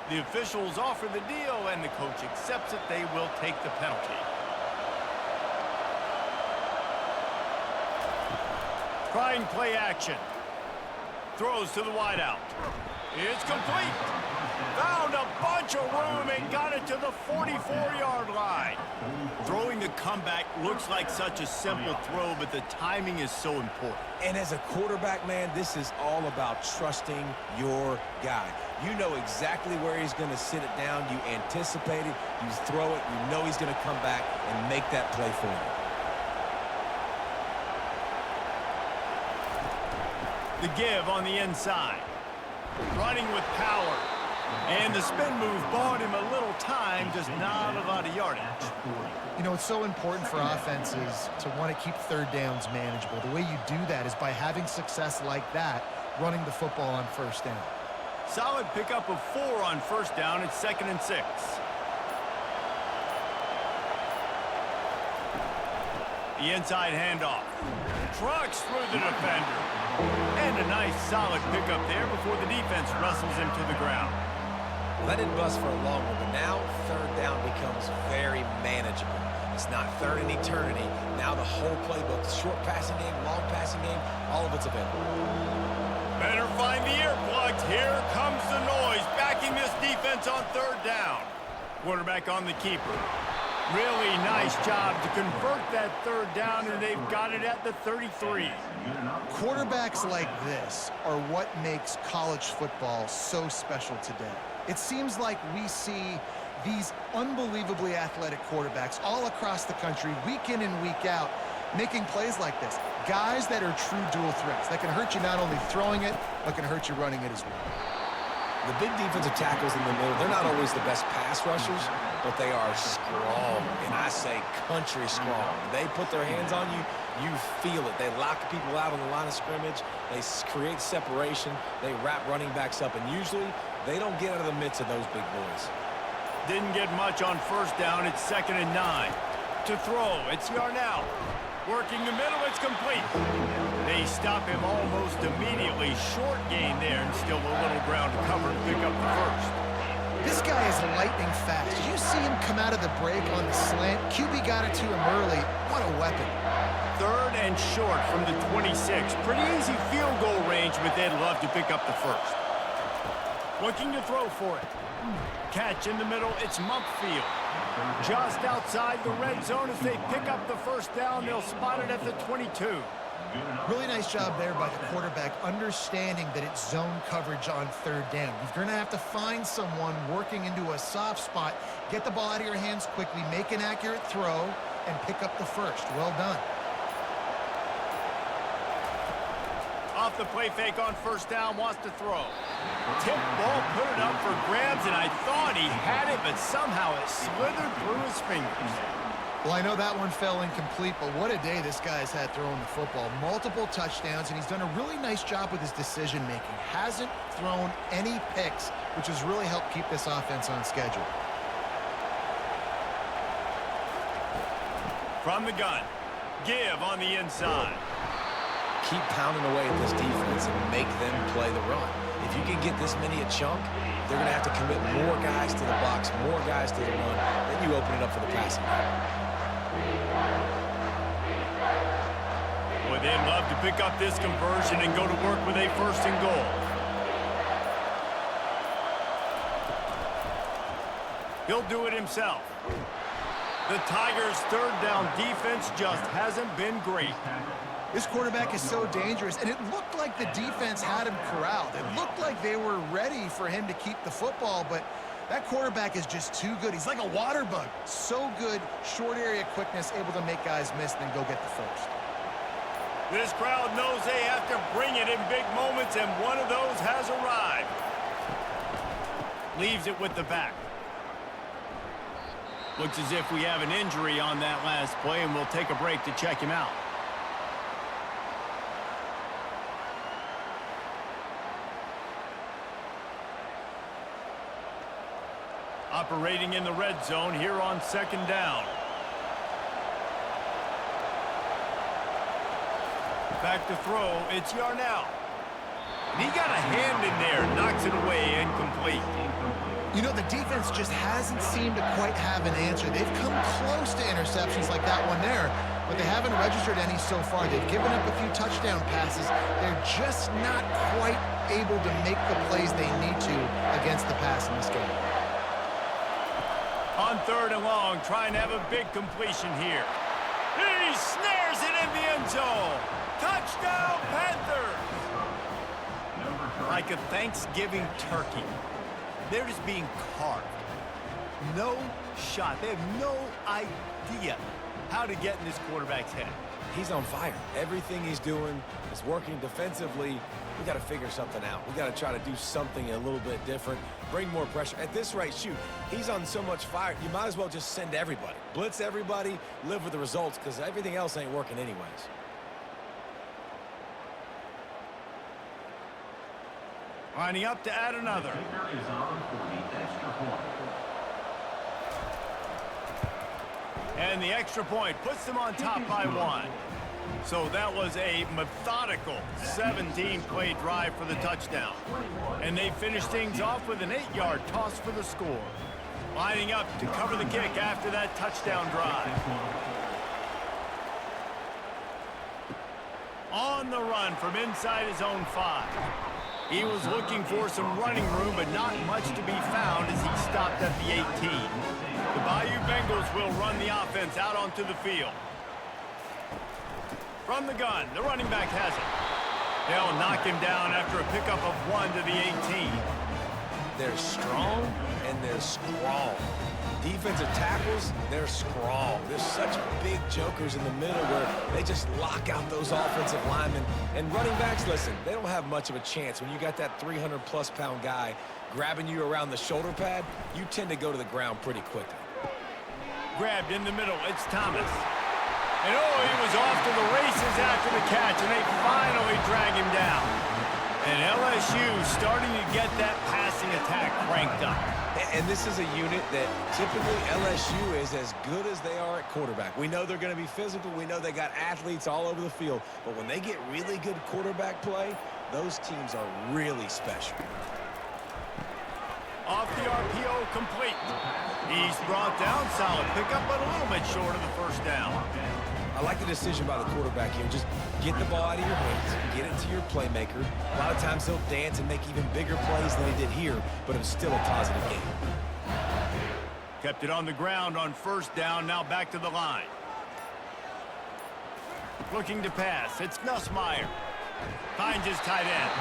The officials offer the deal, and the coach accepts it. They will take the penalty. Trying play action. Throws to the wideout. It's complete. Found a bunch of room and got it to the 44-yard line. Throwing the comeback looks like such a simple throw, but the timing is so important. And as a quarterback, man, this is all about trusting your guy. You know exactly where he's going to sit it down. You anticipate it. You throw it. You know he's going to come back and make that play for you. The give on the inside. Running with power. And the spin move bought him a little time, just not a lot of yardage. You know, it's so important for offenses to want to keep third downs manageable. The way you do that is by having success like that, running the football on first down. Solid pickup of 4 on first down. It's 2nd and 6. The inside handoff. Trucks through the defender. And a nice solid pickup there before the defense wrestles him to the ground. That didn't bust for a long one, but now third down becomes very manageable. It's not third in eternity. Now the whole playbook, short passing game, long passing game, all of it's available. Better find the earplugs. Here comes the noise, backing this defense on third down. Quarterback on the keeper. Really nice job to convert that third down, and they've got it at the 33. Quarterbacks like this are what makes college football so special today. It seems like we see these unbelievably athletic quarterbacks all across the country, week in and week out, making plays like this. Guys that are true dual threats, that can hurt you not only throwing it, but can hurt you running it as well. The big defensive tackles in the middle, they're not always the best pass rushers, but they are strong, and I say country strong. They put their hands on you, you feel it. They lock people out on the line of scrimmage. They create separation. They wrap running backs up, and usually they don't get out of the midst of those big boys. Didn't get much on first down. It's 2nd and 9. To throw, it's Yarnell. Working the middle, it's complete. They stop him almost immediately. Short gain there, and still a little ground to cover to pick up the first. This guy is lightning fast. Did you see him come out of the break on the slant? QB got it to him early. What a weapon. 3rd and short from the 26. Pretty easy field goal range, but they'd love to pick up the first. Looking to throw for it. Catch in the middle, it's Mumpfield. Just outside the red zone as they pick up the first down. They'll spot it at the 22. Really nice job there by the quarterback, understanding that it's zone coverage on third down. You're going to have to find someone working into a soft spot, get the ball out of your hands quickly, make an accurate throw, and pick up the first. Well done. Off the play fake on first down, wants to throw. Tip ball, put it up for grabs, and I thought he had it, but somehow it slithered through his fingers. Well, I know that one fell incomplete, but what a day this guy's had throwing the football. Multiple touchdowns, and he's done a really nice job with his decision-making. Hasn't thrown any picks, which has really helped keep this offense on schedule. From the gun, give on the inside. Keep pounding away at this defense and make them play the run. If you can get this many a chunk, they're going to have to commit more guys to the box, more guys to the run. Then you open it up for the passing game. Boy, they'd love to pick up this conversion and go to work with a 1st and goal. He'll do it himself. The Tigers' third down defense just hasn't been great. This quarterback is so dangerous, and it looked like the defense had him corralled. It looked like they were ready for him to keep the football, but that quarterback is just too good. He's like a water bug. So good, short area quickness, able to make guys miss and then go get the first. This crowd knows they have to bring it in big moments, and one of those has arrived. Leaves it with the back. Looks as if we have an injury on that last play, and we'll take a break to check him out. Operating in the red zone here on 2nd down. Back to throw, it's Yarnell. And he got a hand in there, knocks it away, incomplete. You know, the defense just hasn't seemed to quite have an answer. They've come close to interceptions like that one there, but they haven't registered any so far. They've given up a few touchdown passes. They're just not quite able to make the plays they need to against the pass in this game. On 3rd and long, trying to have a big completion here. He snares it in the end zone. Touchdown, Panthers! Like a Thanksgiving turkey. They're just being carved. No shot. They have no idea how to get in this quarterback's head. He's on fire. Everything he's doing is working defensively. We got to figure something out. We got to try to do something a little bit different, bring more pressure. At this rate, shoot, he's on so much fire, you might as well just send everybody. Blitz everybody, live with the results, because everything else ain't working anyways. Lining up to add another. And the extra point puts them on top by 1. So that was a methodical 17-play drive for the touchdown. And they finished things off with an 8-yard toss for the score. Lining up to cover the kick after that touchdown drive. On the run from inside his own 5. He was looking for some running room, but not much to be found as he stopped at the 18. The Bayou Bengals will run the offense out onto the field. From the gun, the running back has it. They'll knock him down after a pickup of 1 to the 18. They're strong and they're scrawl. Defensive tackles, they're scrawl. There's such big jokers in the middle where they just lock out those offensive linemen. And running backs, listen, they don't have much of a chance. When you got that 300-plus pound guy grabbing you around the shoulder pad, you tend to go to the ground pretty quickly. Grabbed in the middle, it's Thomas. And oh, he was off to the races after the catch, and they finally drag him down. And LSU starting to get that passing attack cranked up. And this is a unit that typically LSU is as good as they are at quarterback. We know they're going to be physical. We know they got athletes all over the field. But when they get really good quarterback play, those teams are really special. Off the RPO, complete. He's brought down, solid pickup, but a little bit short of the first down. I like the decision by the quarterback here. Just get the ball out of your hands, get it to your playmaker. A lot of times he'll dance and make even bigger plays than he did here, but it was still a positive game. Kept it on the ground on first down, now back to the line. Looking to pass, it's Nussmeier. Finds his tight end.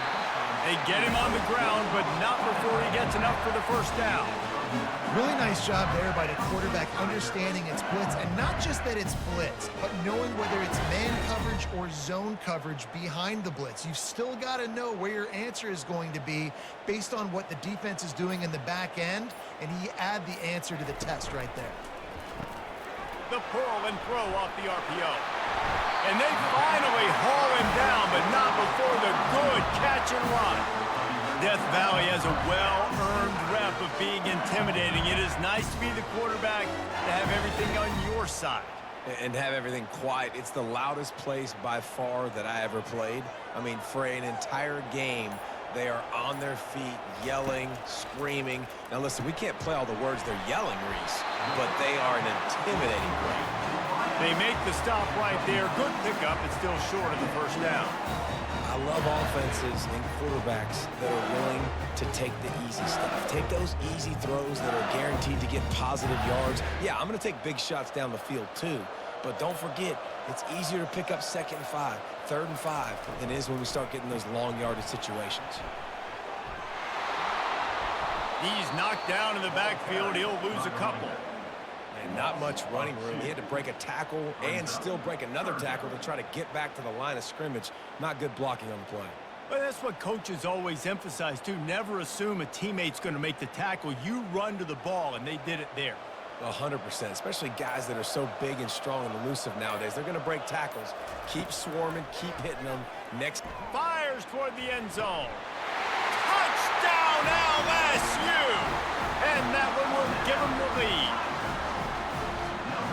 They get him on the ground, but not before he gets enough for the first down. Really nice job there by the quarterback understanding it's blitz, and not just that it's blitz, but knowing whether it's man coverage or zone coverage behind the blitz. You've still got to know where your answer is going to be based on what the defense is doing in the back end, and he add the answer to the test right there. The pull and throw off the RPO. And they finally haul him down, but not before the good catch and run. Death Valley has a well-earned rep of being intimidating. It is nice to be the quarterback, to have everything on your side. And have everything quiet. It's the loudest place by far that I ever played. I mean, for an entire game, they are on their feet, yelling, screaming. Now listen, we can't play all the words they're yelling, Reese, but they are an intimidating play. They make the stop right there. Good pickup, but still short of the first down. I love offenses and quarterbacks that are willing to take the easy stuff. Take those easy throws that are guaranteed to get positive yards. Yeah, I'm going to take big shots down the field too. But don't forget, it's easier to pick up 2nd and 5, 3rd and 5 than it is when we start getting those long yardage situations. He's knocked down in the backfield. He'll lose a couple. And not much running room. He had to break a tackle and still break another tackle to try to get back to the line of scrimmage. Not good blocking on the play. But that's what coaches always emphasize, too. Never assume a teammate's going to make the tackle. You run to the ball, and they did it there. 100%, especially guys that are so big and strong and elusive nowadays. They're going to break tackles. Keep swarming, keep hitting them. Next. Fires toward the end zone. Touchdown, LSU! And that one will give them the lead.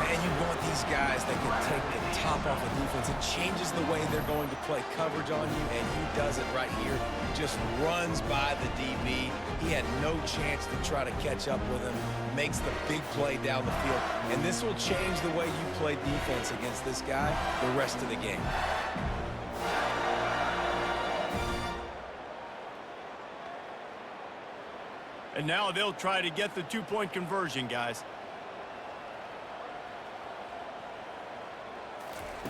And you want these guys that can take the top off the defense. It changes the way they're going to play coverage on you, and he does it right here. Just runs by the DB. He had no chance to try to catch up with him. Makes the big play down the field. And this will change the way you play defense against this guy the rest of the game. And now they'll try to get the two-point conversion, guys.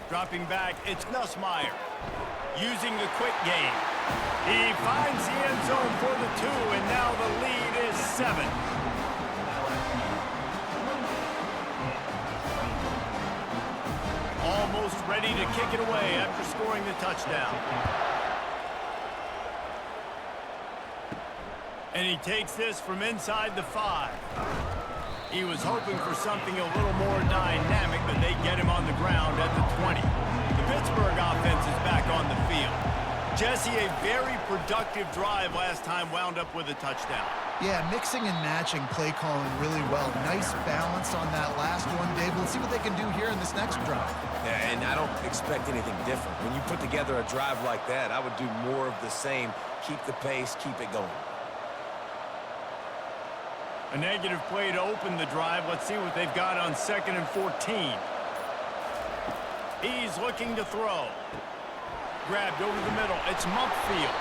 Dropping back, it's Nussmeier. Using the quick game. He finds the end zone for the 2, and now the lead is 7. Almost ready to kick it away after scoring the touchdown. And he takes this from inside the 5. He was hoping for something a little more dynamic, but they get him on the ground at the 20. The Pittsburgh offense is back on the field. Jesse, a very productive drive last time wound up with a touchdown. Yeah, mixing and matching play calling really well. Nice balance on that last one, Dave. Let's see what they can do here in this next drive. Yeah, and I don't expect anything different. When you put together a drive like that, I would do more of the same. Keep the pace, keep it going. A negative play to open the drive. Let's see what they've got on 2nd and 14. He's looking to throw. Grabbed over the middle. It's Mumpfield.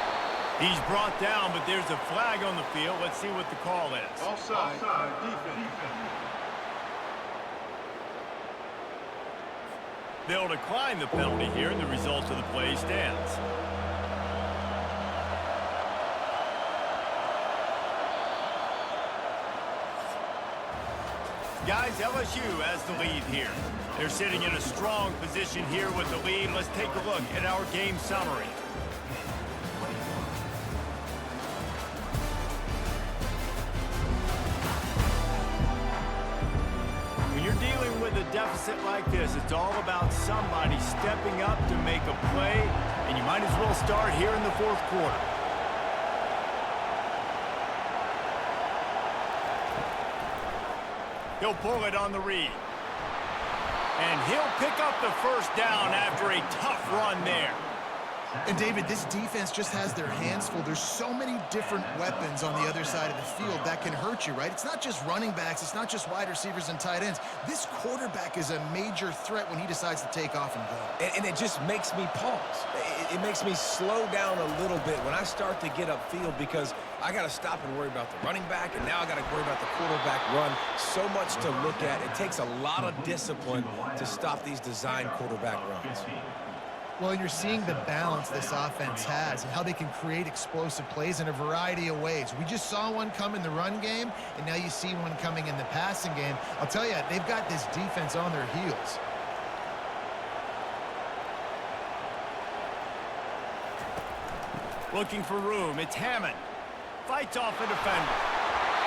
He's brought down, but there's a flag on the field. Let's see what the call is. Offside, defense. They'll decline the penalty here, and the result of the play stands. Guys, LSU has the lead here. They're sitting in a strong position here with the lead. Let's take a look at our game summary. When you're dealing with a deficit like this, it's all about somebody stepping up to make a play, and you might as well start here in the 4th quarter. He'll pull it on the read. And he'll pick up the first down after a tough run there. And, David, this defense just has their hands full. There's so many different weapons on the other side of the field that can hurt you, right? It's not just running backs. It's not just wide receivers and tight ends. This quarterback is a major threat when he decides to take off and go. And it just makes me pause. It makes me slow down a little bit when I start to get upfield because I got to stop and worry about the running back, and now I got to worry about the quarterback run. So much to look at. It takes a lot of discipline to stop these design quarterback runs. Well, and you're seeing the balance this offense has and how they can create explosive plays in a variety of ways. We just saw one come in the run game, and now you see one coming in the passing game. I'll tell you, they've got this defense on their heels. Looking for room. It's Hammond. Fights off a defender.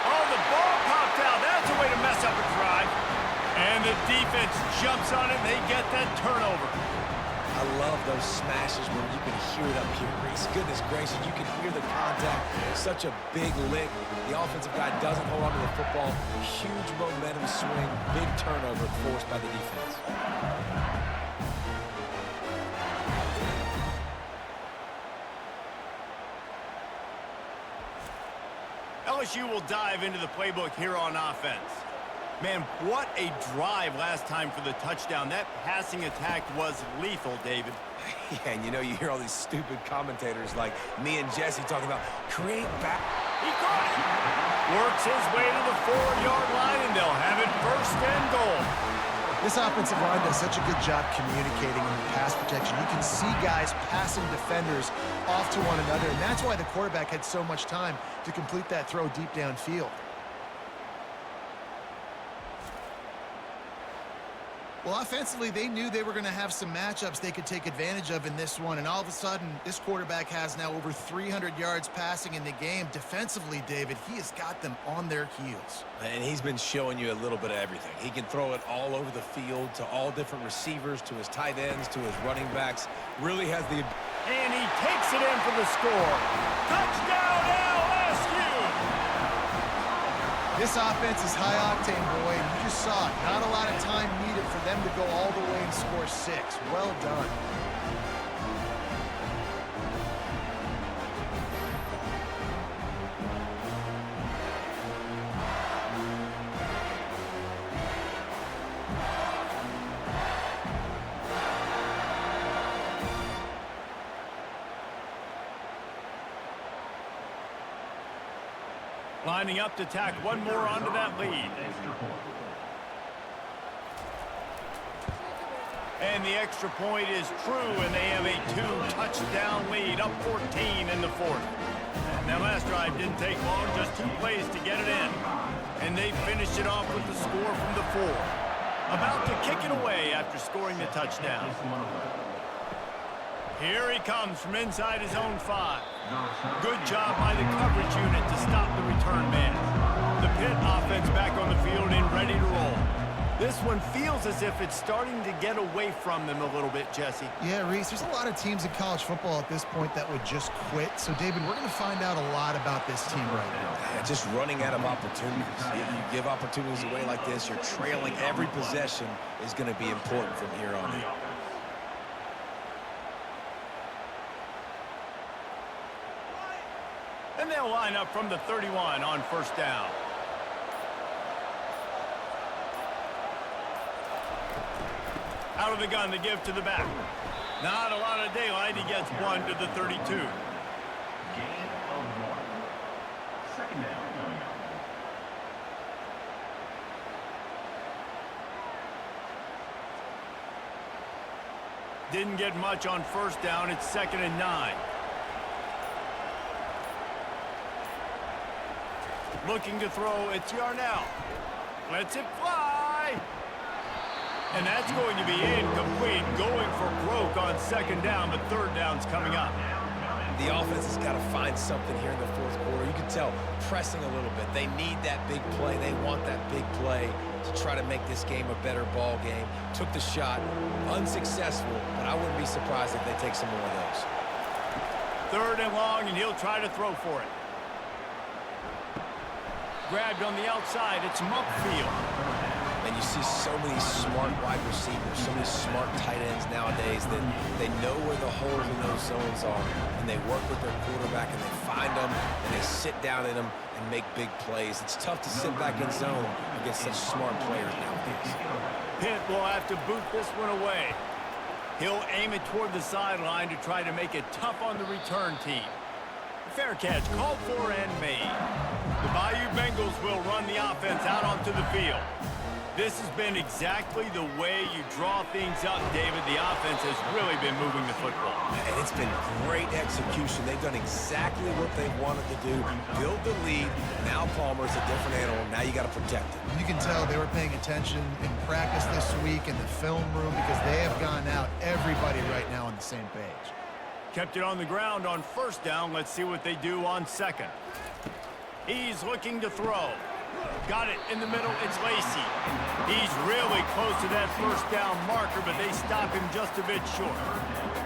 Oh, the ball popped out. That's a way to mess up a drive. And the defense jumps on it. They get that turnover. I love those smashes when you can hear it up here, Reese. Goodness gracious, you can hear the contact. Such a big lick. The offensive guy doesn't hold on to the football. Huge momentum swing. Big turnover forced by the defense. LSU will dive into the playbook here on offense. Man, what a drive last time for the touchdown. That passing attack was lethal, David. Yeah, and you know, you hear all these stupid commentators like me and Jesse talking about create back. He caught it. Works his way to the 4-yard line, and they'll have it 1st and goal. This offensive line does such a good job communicating in the pass protection. You can see guys passing defenders off to one another, and that's why the quarterback had so much time to complete that throw deep downfield. Well, offensively, they knew they were going to have some matchups they could take advantage of in this one, and all of a sudden, this quarterback has now over 300 yards passing in the game. Defensively, David, he has got them on their heels. And he's been showing you a little bit of everything. He can throw it all over the field to all different receivers, to his tight ends, to his running backs. Really has the... And he takes it in for the score. Touchdown, LSU! This offense is high octane, boy, and you just saw it. Not a lot of time needed for them to go all the way and score 6. Well done. Lining up to tack one more onto that lead. And the extra point is true, and they have a 2-touchdown lead, up 14 in the 4th. That last drive didn't take long, just 2 plays to get it in. And they finished it off with the score from the 4. About to kick it away after scoring the touchdown. Here he comes from inside his own 5. Good job by the coverage unit to stop the return man. The Pitt offense back on the field and ready to roll. This one feels as if it's starting to get away from them a little bit, Jesse. Yeah, Reese, there's a lot of teams in college football at this point that would just quit. So, David, we're going to find out a lot about this team right now. Yeah, just running out of opportunities. You give opportunities away like this, you're trailing. Every possession is going to be important from here on in. And they'll line up from the 31 on 1st down. Out of the gun to give to the back. Not a lot of daylight. He gets 1 to the 32. Gain of 1. 2nd down coming up. Didn't get much on 1st down. It's 2nd and 9. Looking to throw, it's Yarnell. Lets it fly. And that's going to be incomplete. Going for broke on 2nd down, but 3rd down's coming up. The offense has got to find something here in the 4th quarter. You can tell pressing a little bit. They need that big play. They want that big play to try to make this game a better ball game. Took the shot, unsuccessful, but I wouldn't be surprised if they take some more of those. 3rd and long, and he'll try to throw for it. Grabbed on the outside, it's Mumpfield. And you see so many smart wide receivers, so many smart tight ends nowadays that they know where the holes in those zones are, and they work with their quarterback, and they find them, and they sit down in them and make big plays. It's tough to sit back in zone against such smart players nowadays. Pitt will have to boot this one away. He'll aim it toward the sideline to try to make it tough on the return team. Fair catch, called for and made. The Bayou Bengals will run the offense out onto the field. This has been exactly the way you draw things up, David. The offense has really been moving the football. And it's been great execution. They've done exactly what they wanted to do. Build the lead. Now Palmer's a different animal. Now you got to protect it. You can tell they were paying attention in practice this week in the film room because they have gone out, everybody right now on the same page. Kept it on the ground on 1st down. Let's see what they do on 2nd. He's looking to throw. Got it in the middle. It's Lacey. He's really close to that 1st down marker, but they stop him just a bit short.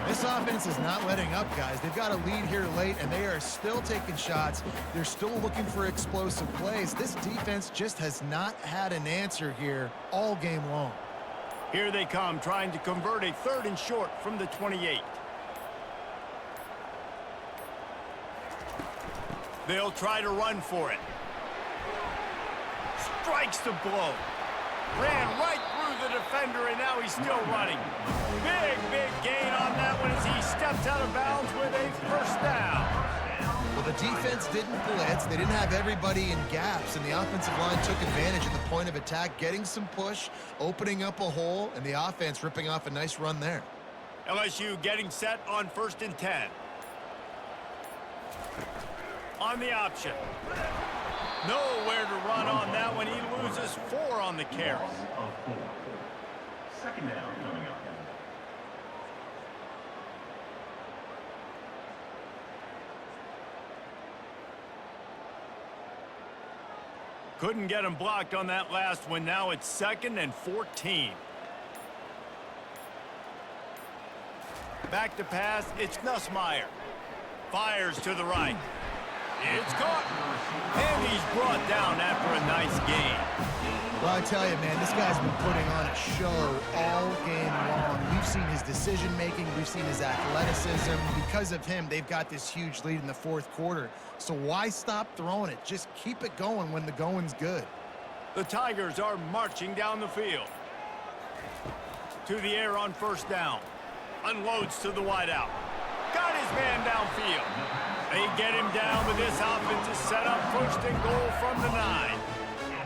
This offense is not letting up, guys. They've got a lead here late, and they are still taking shots. They're still looking for explosive plays. This defense just has not had an answer here all game long. Here they come, trying to convert a 3rd and short from the 28. They'll try to run for it. Strikes the blow. Ran right through the defender, and now he's still running. Big gain on that one as he steps out of bounds with a 1st down. Well, the defense didn't blitz. They didn't have everybody in gaps, and the offensive line took advantage of the point of attack, getting some push, opening up a hole, and the offense ripping off a nice run there. LSU getting set on 1st and 10. On the option. Nowhere to run on that one. He loses 4 on the carry. Of 4. 2nd down coming up. Couldn't get him blocked on that last one. Now it's 2nd and 14. Back to pass. It's Nussmeier. Fires to the right. It's caught. And he's brought down after a nice game. Well, I tell you, man, this guy's been putting on a show all game long. We've seen his decision-making. We've seen his athleticism. Because of him, they've got this huge lead in the fourth quarter. So why stop throwing it? Just keep it going when the going's good. The Tigers are marching down the field. To the air on first down. Unloads to the wideout. Got his man downfield. They get him down, but this offense is set up first and goal from the 9.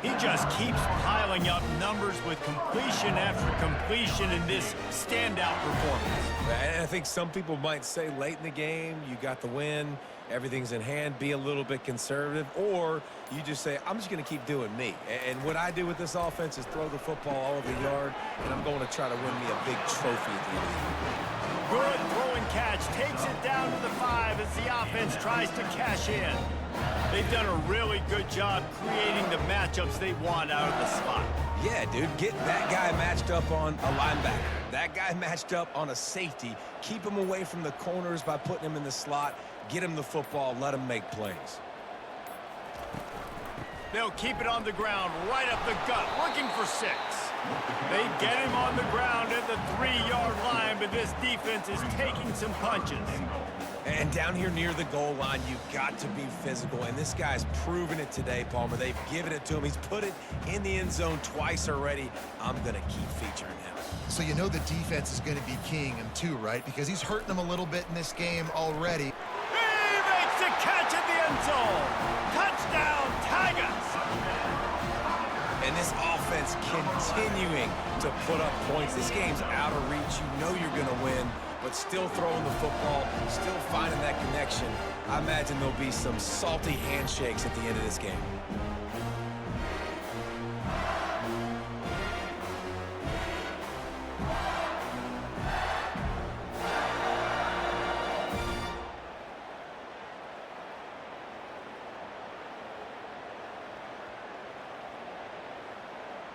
He just keeps piling up numbers with completion after completion in this standout performance. And I think some people might say late in the game, you got the win, everything's in hand, be a little bit conservative, or you just say, I'm just going to keep doing me. And what I do with this offense is throw the football all over the yard, and I'm going to try to win me a big trophy at the end of the year. Good throw and catch, takes it down to the 5 as the offense tries to cash in. They've done a really good job creating the matchups they want out of the slot. Yeah, dude, get that guy matched up on a linebacker. That guy matched up on a safety. Keep him away from the corners by putting him in the slot. Get him the football, let him make plays. They'll keep it on the ground, right up the gut, looking for 6. They get him on the ground at the 3-yard line, but this defense is taking some punches. And down here near the goal line, you've got to be physical. And this guy's proven it today, Palmer. They've given it to him. He's put it in the end zone twice already. I'm going to keep featuring him. So you know the defense is going to be keying him too, right? Because he's hurting them a little bit in this game already. He makes the catch at the end zone. Touchdown, Tigers. And this offense continuing to put up points. This game's out of reach. You know you're going to win, but still throwing the football, still finding that connection. I imagine there'll be some salty handshakes at the end of this game.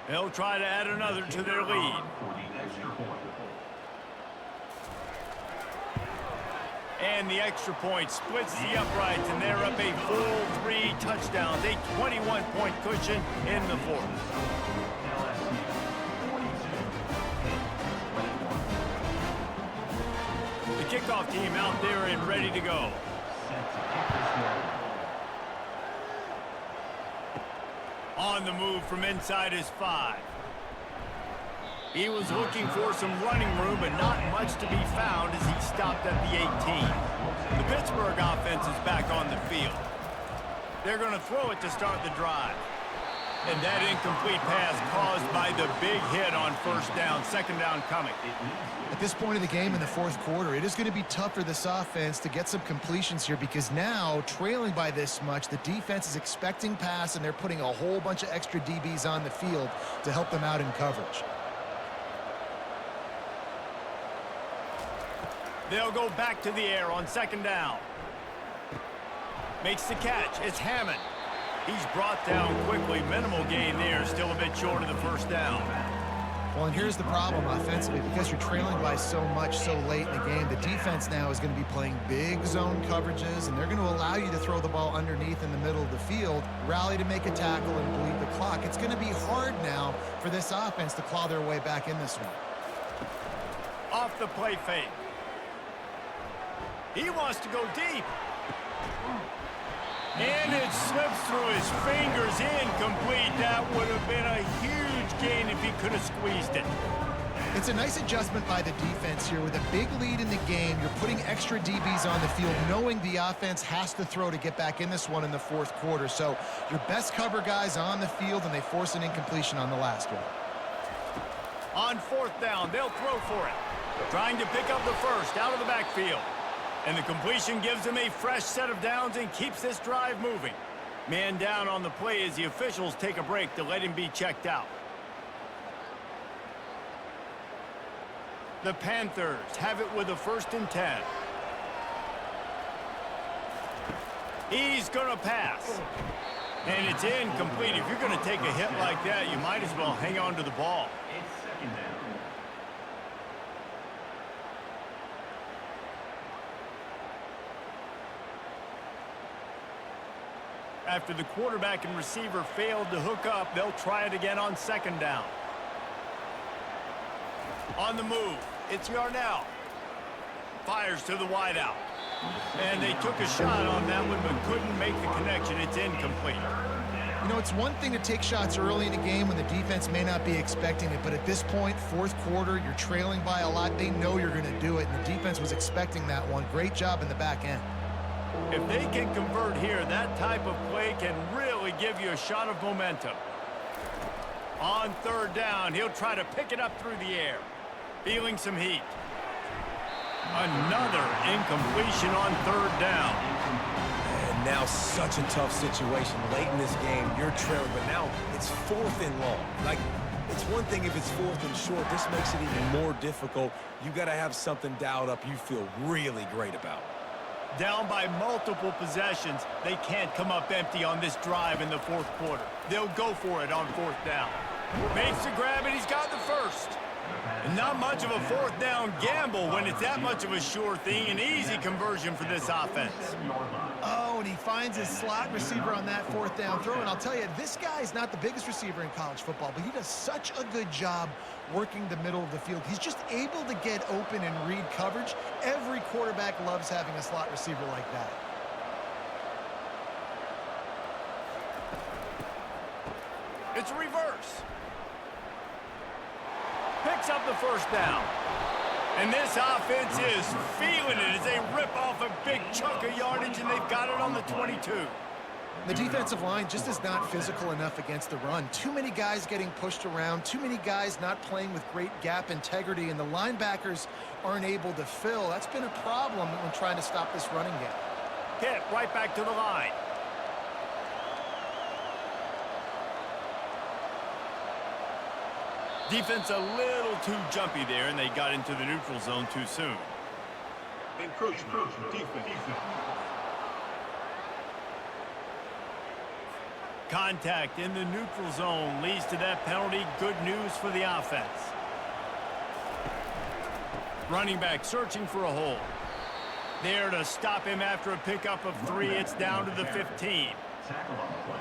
They'll try to add another to their lead. And the extra point splits the uprights, and they're up a full 3 touchdowns, a 21-point cushion in the fourth. The kickoff team out there and ready to go. On the move from inside his 5. He was looking for some running room, but not much to be found as he stopped at the 18. The Pittsburgh offense is back on the field. They're going to throw it to start the drive. And that incomplete pass caused by the big hit on first down, second down coming. At this point of the game in the fourth quarter, it is going to be tough for this offense to get some completions here because now, trailing by this much, the defense is expecting pass, and they're putting a whole bunch of extra DBs on the field to help them out in coverage. They'll go back to the air on second down. Makes the catch. It's Hammond. He's brought down quickly. Minimal gain there. Still a bit short of the first down. Well, and here's the problem offensively. Because you're trailing by so much so late in the game, the defense now is going to be playing big zone coverages, and they're going to allow you to throw the ball underneath in the middle of the field, rally to make a tackle, and bleed the clock. It's going to be hard now for this offense to claw their way back in this one. Off the play fake. He wants to go deep. And it slips through his fingers, incomplete. That would have been a huge gain if he could have squeezed it. It's a nice adjustment by the defense here. With a big lead in the game, you're putting extra DBs on the field, knowing the offense has to throw to get back in this one in the fourth quarter. So your best cover guys on the field, and they force an incompletion on the last one. On fourth down, they'll throw for it. Trying to pick up the first out of the backfield. And the completion gives him a fresh set of downs and keeps this drive moving. Man down on the play as the officials take a break to let him be checked out. The Panthers have it with a 1st and 10. He's going to pass. And it's incomplete. If you're going to take a hit like that, you might as well hang on to the ball. It's second down. After the quarterback and receiver failed to hook up, they'll try it again on second down. On the move, it's Yarnell. Fires to the wideout. And they took a shot on that one, but couldn't make the connection. It's incomplete. You know, it's one thing to take shots early in a game when the defense may not be expecting it, but at this point, fourth quarter, you're trailing by a lot. They know you're going to do it, and the defense was expecting that one. Great job in the back end. If they can convert here, that type of play can really give you a shot of momentum. On third down, he'll try to pick it up through the air. Feeling some heat. Another incompletion on third down. And now such a tough situation. Late in this game, you're trailing, but now it's fourth and long. Like, it's one thing if it's fourth and short. This makes it even more difficult. You got to have something dialed up you feel really great about. Down by multiple possessions, they can't come up empty on this drive in the fourth quarter. They'll go for it on fourth down. Makes the grab, and he's got the first. And not much of a fourth down gamble when it's that much of a sure thing. An easy conversion for this offense. Oh, and he finds his slot receiver on that fourth down throw. And I'll tell you, this guy's not the biggest receiver in college football, but he does such a good job working the middle of the field. He's just able to get open and read coverage. Every quarterback loves having a slot receiver like that. It's a reverse. Picks up the first down. And this offense is feeling it as they rip off a big chunk of yardage, and they've got it on the 22. The defensive line just is not physical enough against the run. Too many guys getting pushed around, too many guys not playing with great gap integrity, and the linebackers aren't able to fill. That's been a problem when trying to stop this running game. Hit right back to the line. Defense a little too jumpy there, and they got into the neutral zone too soon. Encroachment defense. Contact in the neutral zone leads to that penalty. Good news for the offense. Running back searching for a hole. There to stop him after a pickup of 3. It's down to the 15. Tackle on the play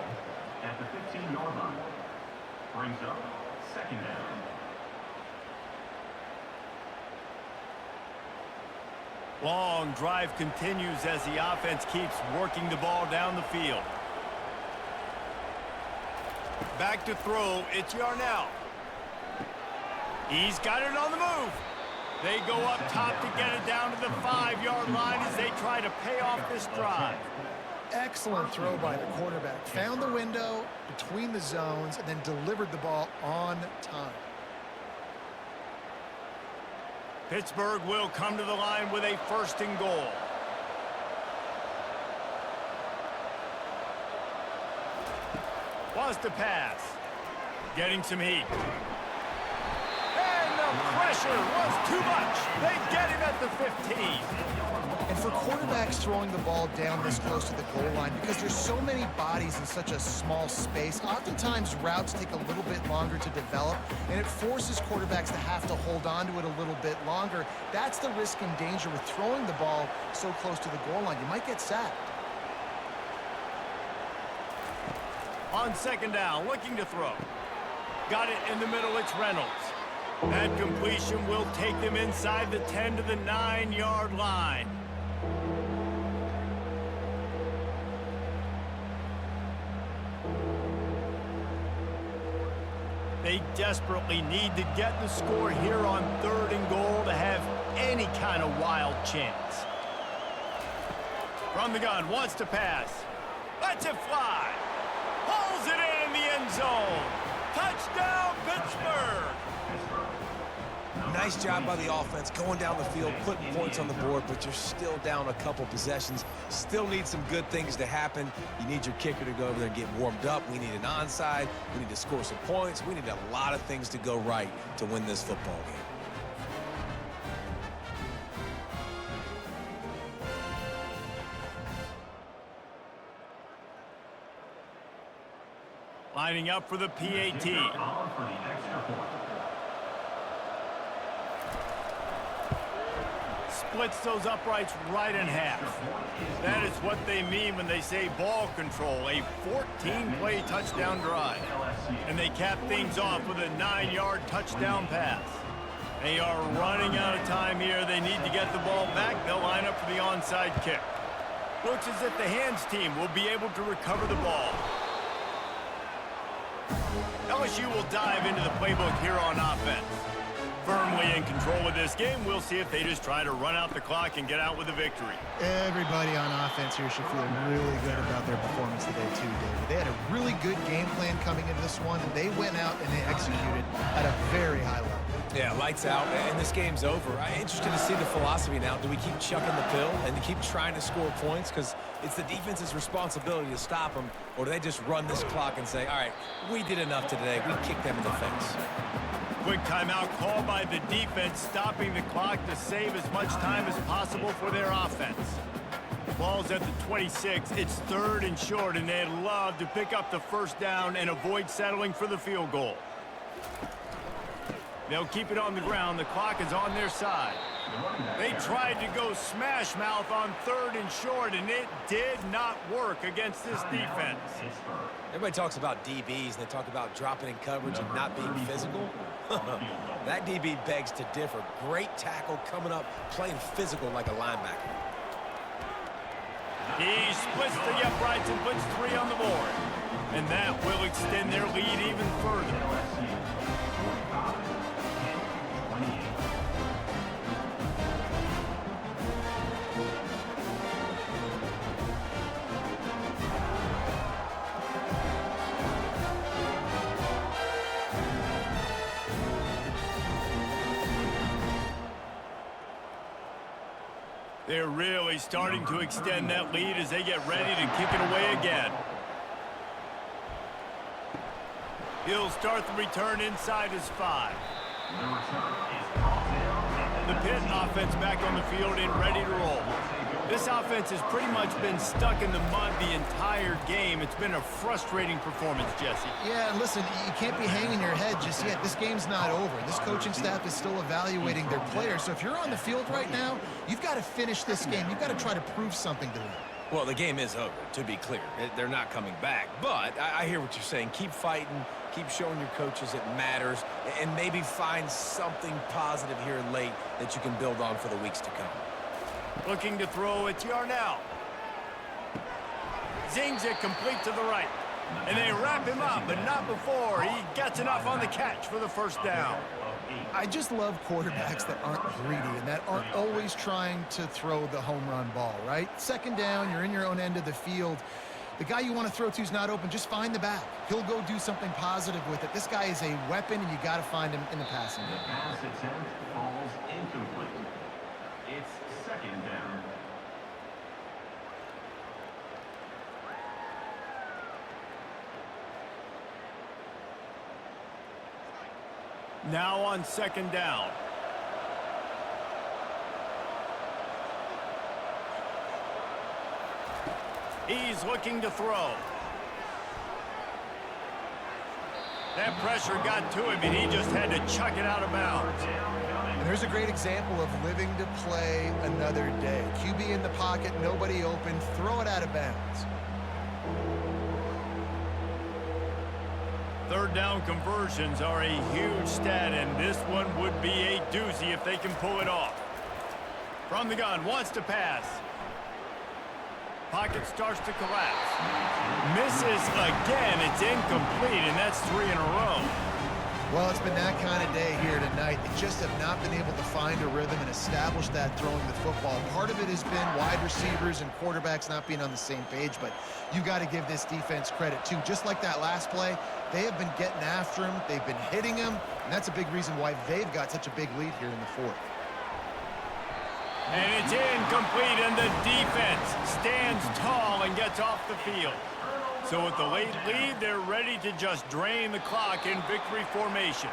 at the 15-yard line. Brings up second down. Long drive continues as the offense keeps working the ball down the field. Back to throw, it's Yarnell. He's got it on the move. They go up top to get it down to the 5-yard line as they try to pay off this drive. Excellent throw by the quarterback. Found the window between the zones and then delivered the ball on time. Pittsburgh will come to the line with a first and goal. Wants to pass. Getting some heat. And the pressure was too much. They get him at the 15. And for quarterbacks throwing the ball down this close to the goal line, because there's so many bodies in such a small space, oftentimes routes take a little bit longer to develop, and it forces quarterbacks to have to hold on to it a little bit longer. That's the risk and danger with throwing the ball so close to the goal line. You might get sacked. On second down, looking to throw. Got it in the middle, it's Reynolds. That completion will take them inside the 10 to the 9-yard line. They desperately need to get the score here on third and goal to have any kind of wild chance. From the gun, wants to pass. Lets it fly. Pulls it in the end zone. Touchdown, Pittsburgh! Nice job by the offense going down the field, putting points on the board, but you're still down a couple possessions. Still need some good things to happen. You need your kicker to go over there and get warmed up. We need an onside. We need to score some points. We need a lot of things to go right to win this football game. Lining up for the PAT. splits those uprights right in half. That is what they mean when they say ball control, a 14-play touchdown drive. And they cap things off with a 9-yard touchdown pass. They are running out of time here. They need to get the ball back. They'll line up for the onside kick. Looks as if the hands team will be able to recover the ball. LSU will dive into the playbook here on offense. Firmly in control of this game. We'll see if they just try to run out the clock and get out with a victory. Everybody on offense here should feel really good about their performance today too, David. They had a really good game plan coming into this one, and they went out and they executed at a very high level. Yeah, lights out, and this game's over. I'm interested to see the philosophy now. Do we keep chucking the pill and to keep trying to score points? Because it's the defense's responsibility to stop them, or do they just run this clock and say, all right, we did enough today. We kicked them in the face. Quick timeout call by the defense, stopping the clock to save as much time as possible for their offense. Ball's at the 26. It's 3rd and short, and they'd love to pick up the first down and avoid settling for the field goal. They'll keep it on the ground. The clock is on their side. They tried to go smash mouth on 3rd and short, and it did not work against this defense. Everybody talks about DBs, and they talk about dropping in coverage and not being physical. That DB begs to differ. Great tackle coming up, playing physical like a linebacker. He splits the uprights and puts 3 on the board. And that will extend their lead even further. They're really starting to extend that lead as they get ready to kick it away again. He'll start the return inside his 5. The Pitt offense back on the field and ready to roll. This offense has pretty much been stuck in the mud the entire game. It's been a frustrating performance, Jesse. Yeah, and listen, you can't be hanging your head just yet. This game's not over. This coaching staff is still evaluating their players. So if you're on the field right now, you've got to finish this game. You've got to try to prove something to them. Well, the game is over, to be clear. They're not coming back. But I hear what you're saying. Keep fighting. Keep showing your coaches it matters. And maybe find something positive here late that you can build on for the weeks to come. Looking to throw, it's Yarnell. Zings it complete to the right. And they wrap him up, but not before he gets enough on the catch for the first down. I just love quarterbacks that aren't greedy and that aren't always trying to throw the home run ball, right? 2nd down, you're in your own end of the field. The guy you want to throw to is not open. Just find the back. He'll go do something positive with it. This guy is a weapon, and you got to find him in the passing game. The pass attempt falls incomplete. It's 2nd down. Now on 2nd down. He's looking to throw. That pressure got to him, and he just had to chuck it out of bounds. And there's a great example of living to play another day. QB in the pocket, nobody open, throw it out of bounds. 3rd down conversions are a huge stat, and this one would be a doozy if they can pull it off. From the gun, wants to pass. Pocket starts to collapse. Misses again. It's incomplete, and that's 3 in a row. Well, it's been that kind of day here tonight. They just have not been able to find a rhythm and establish that throwing the football. Part of it has been wide receivers and quarterbacks not being on the same page, but you got to give this defense credit, too. Just like that last play, they have been getting after him. They've been hitting him, and that's a big reason why they've got such a big lead here in the 4th. And it's incomplete, and the defense stands tall and gets off the field. So with the late lead, they're ready to just drain the clock in victory formation.